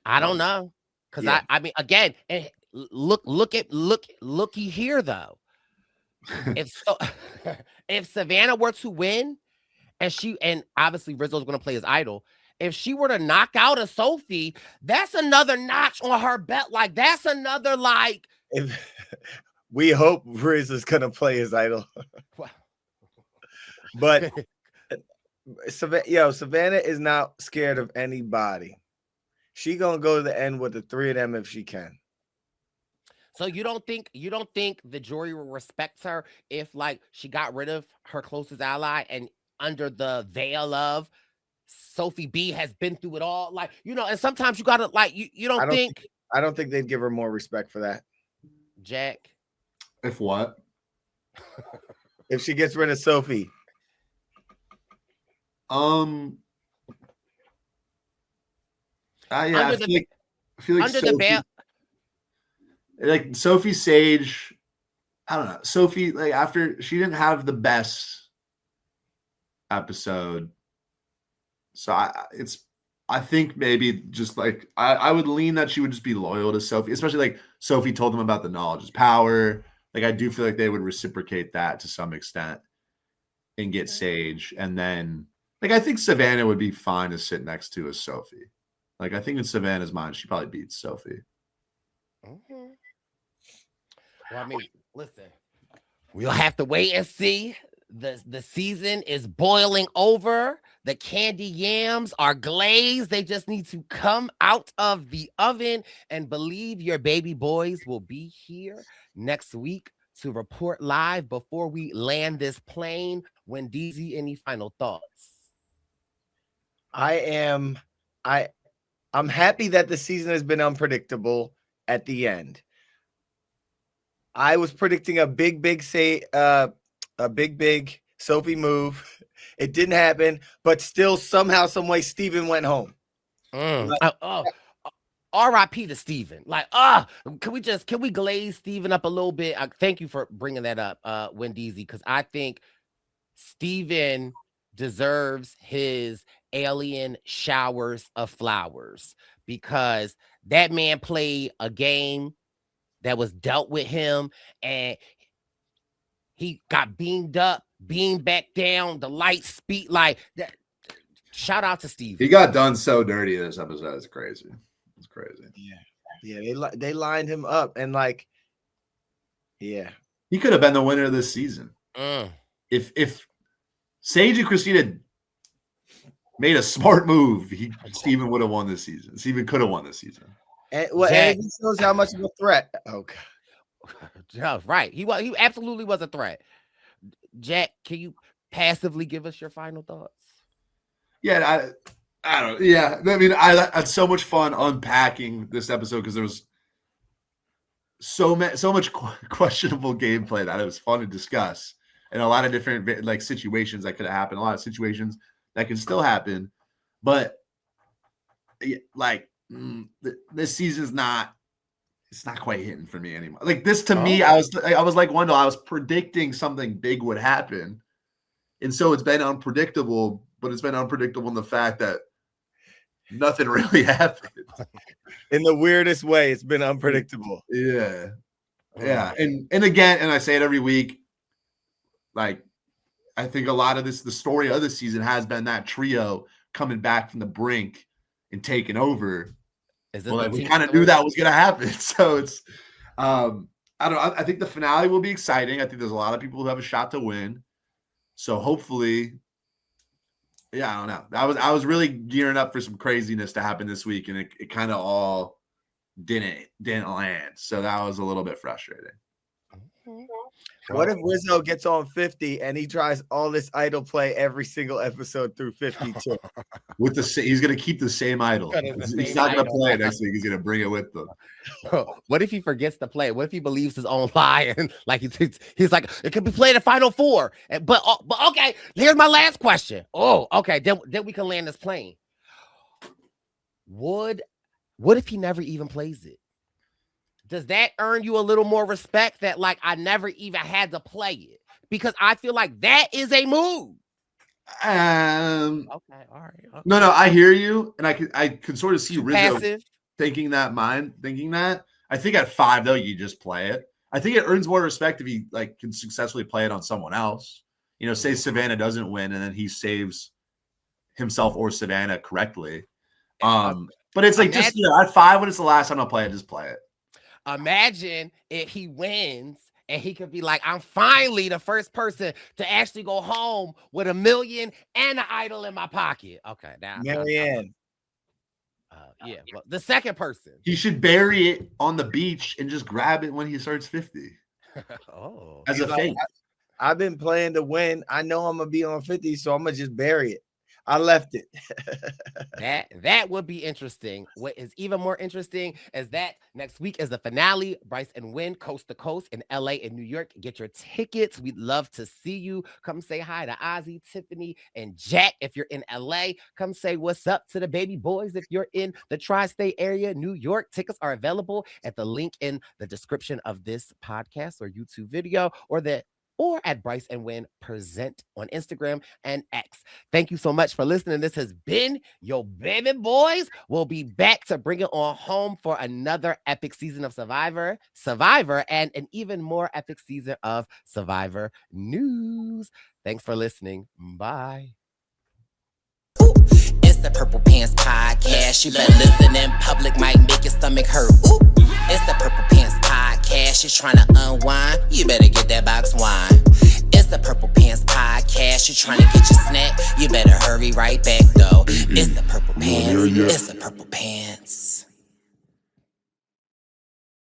I don't know. Because
Yeah.
I mean, again, and looky here though. If Savannah were to win, and obviously Rizzo's going to play his idol. If she were to knock out a Sophie, that's another notch on her belt. Like that's another like.
We hope Riz is going to play his idol. But Savannah is not scared of anybody. She gonna go to the end with the 3 of them if she can.
So you don't think the jury will respect her if like she got rid of her closest ally and under the veil of Sophie B has been through it all, like and sometimes you gotta like you don't think
I don't think they'd give her more respect for that.
Jack.
If what?
If she gets rid of Sophie.
Yeah, I feel like
under
Sophie,
the veil.
like Sophie Sage. I don't know. Sophie, like after she didn't have the best episode, so I think maybe just like I would lean that she would just be loyal to Sophie, especially like Sophie told them about the knowledge is power. Like I do feel like they would reciprocate that to some extent and get Sage, and then like I think Savannah would be fine to sit next to as Sophie. Like I think in Savannah's mind, she probably beats Sophie.
Mm-hmm. Well, I mean, listen, we'll have to wait and see. The season is boiling over. The candy yams are glazed. They just need to come out of the oven, and believe your baby boys will be here next week to report live before we land this plane. Wendeezy, any final thoughts?
I'm happy that the season has been unpredictable at the end. I was predicting a big Sophie move. It didn't happen, but still somehow, some way, Steven went home.
R.I.P. to Steven. Like, can we glaze Steven up a little bit? Thank you for bringing that up, Wendeezy, because I think Steven deserves his alien showers of flowers, because that man played a game that was dealt with him, and he got beamed up, beamed back down, the light speed, like that. Shout out to Steven.
He got done so dirty in this episode. It's crazy. It's crazy.
Yeah. They lined him up, and like, yeah,
he could have been the winner of this season. If Sage and Christina made a smart move, Steven would have won this season. Steven could have won this season.
And he shows how much of a threat. Oh God.
Yeah, right. He absolutely was a threat. Jack, can you passively give us your final thoughts?
Yeah, I don't. Yeah, I mean, I had so much fun unpacking this episode because there was so much questionable gameplay that it was fun to discuss, and a lot of different like situations that could have happened, a lot of situations that can still happen, but like this season's not. It's not quite hitting for me anymore. Like this to me, I was like Wendell. I was predicting something big would happen, and so it's been unpredictable. But it's been unpredictable in the fact that nothing really happened.
In the weirdest way, it's been unpredictable.
Yeah. And again, and I say it every week, like I think a lot of the story of this season has been that trio coming back from the brink and taking over. We kind of knew that was going to happen. So it's, I don't know. I think the finale will be exciting. I think there's a lot of people who have a shot to win. So hopefully, I don't know. I was really gearing up for some craziness to happen this week, and it kind of all didn't land. So that was a little bit frustrating.
What if Rizzo gets on 50 and he tries all this idol play every single episode through 52?
He's going to keep the same idol. He's not going to play it next week. He's going to bring it with them.
What if he forgets to play? What if he believes his own lie and like he's like it could be played at Final Four? But okay, here's my last question. Oh, okay, then we can land this plane. What if he never even plays it? Does that earn you a little more respect that like I never even had to play it? Because I feel like that is a move.
Okay,
all right. Okay.
No, I hear you, and I can sort of see Rizzo
passive.
thinking that. I think at 5 though, you just play it. I think it earns more respect if he like can successfully play it on someone else. You know, say Savannah doesn't win, and then he saves himself or Savannah correctly. But it's like just at 5 when it's the last time I'll play it, just play it.
Imagine if he wins and he could be like, I'm finally the first person to actually go home with $1 million and an idol in my pocket. Okay, now
Marianne.
Well, the second person.
He should bury it on the beach and just grab it when he starts 50. As a fake.
I've been playing to win. I know I'm gonna be on 50, so I'm gonna just bury it. I left it.
That would be interesting. What is even more interesting is that next week is the finale. Brice and Wynn, coast to coast in LA and New York. Get your tickets. We'd love to see you. Come say hi to Ozzy, Tiffany, and Jack. If you're in LA, come say what's up to the baby boys. If you're in the tri-state area, New York, tickets are available at the link in the description of this podcast or YouTube video or at Brice and Wynn Present on Instagram and X. Thank you so much for listening. This has been your baby boys. We'll be back to bring it on home for another epic season of Survivor, and an even more epic season of Survivor News. Thanks for listening. Bye.
It's the Purple Pants Podcast. You better listen in public, might make your stomach hurt. Ooh. It's the Purple Pants Podcast. You're trying to unwind, you better get that box wine. It's the Purple Pants Podcast. You're trying to get your snack, you better hurry right back though. It's the Purple Pants. It's the Purple Pants.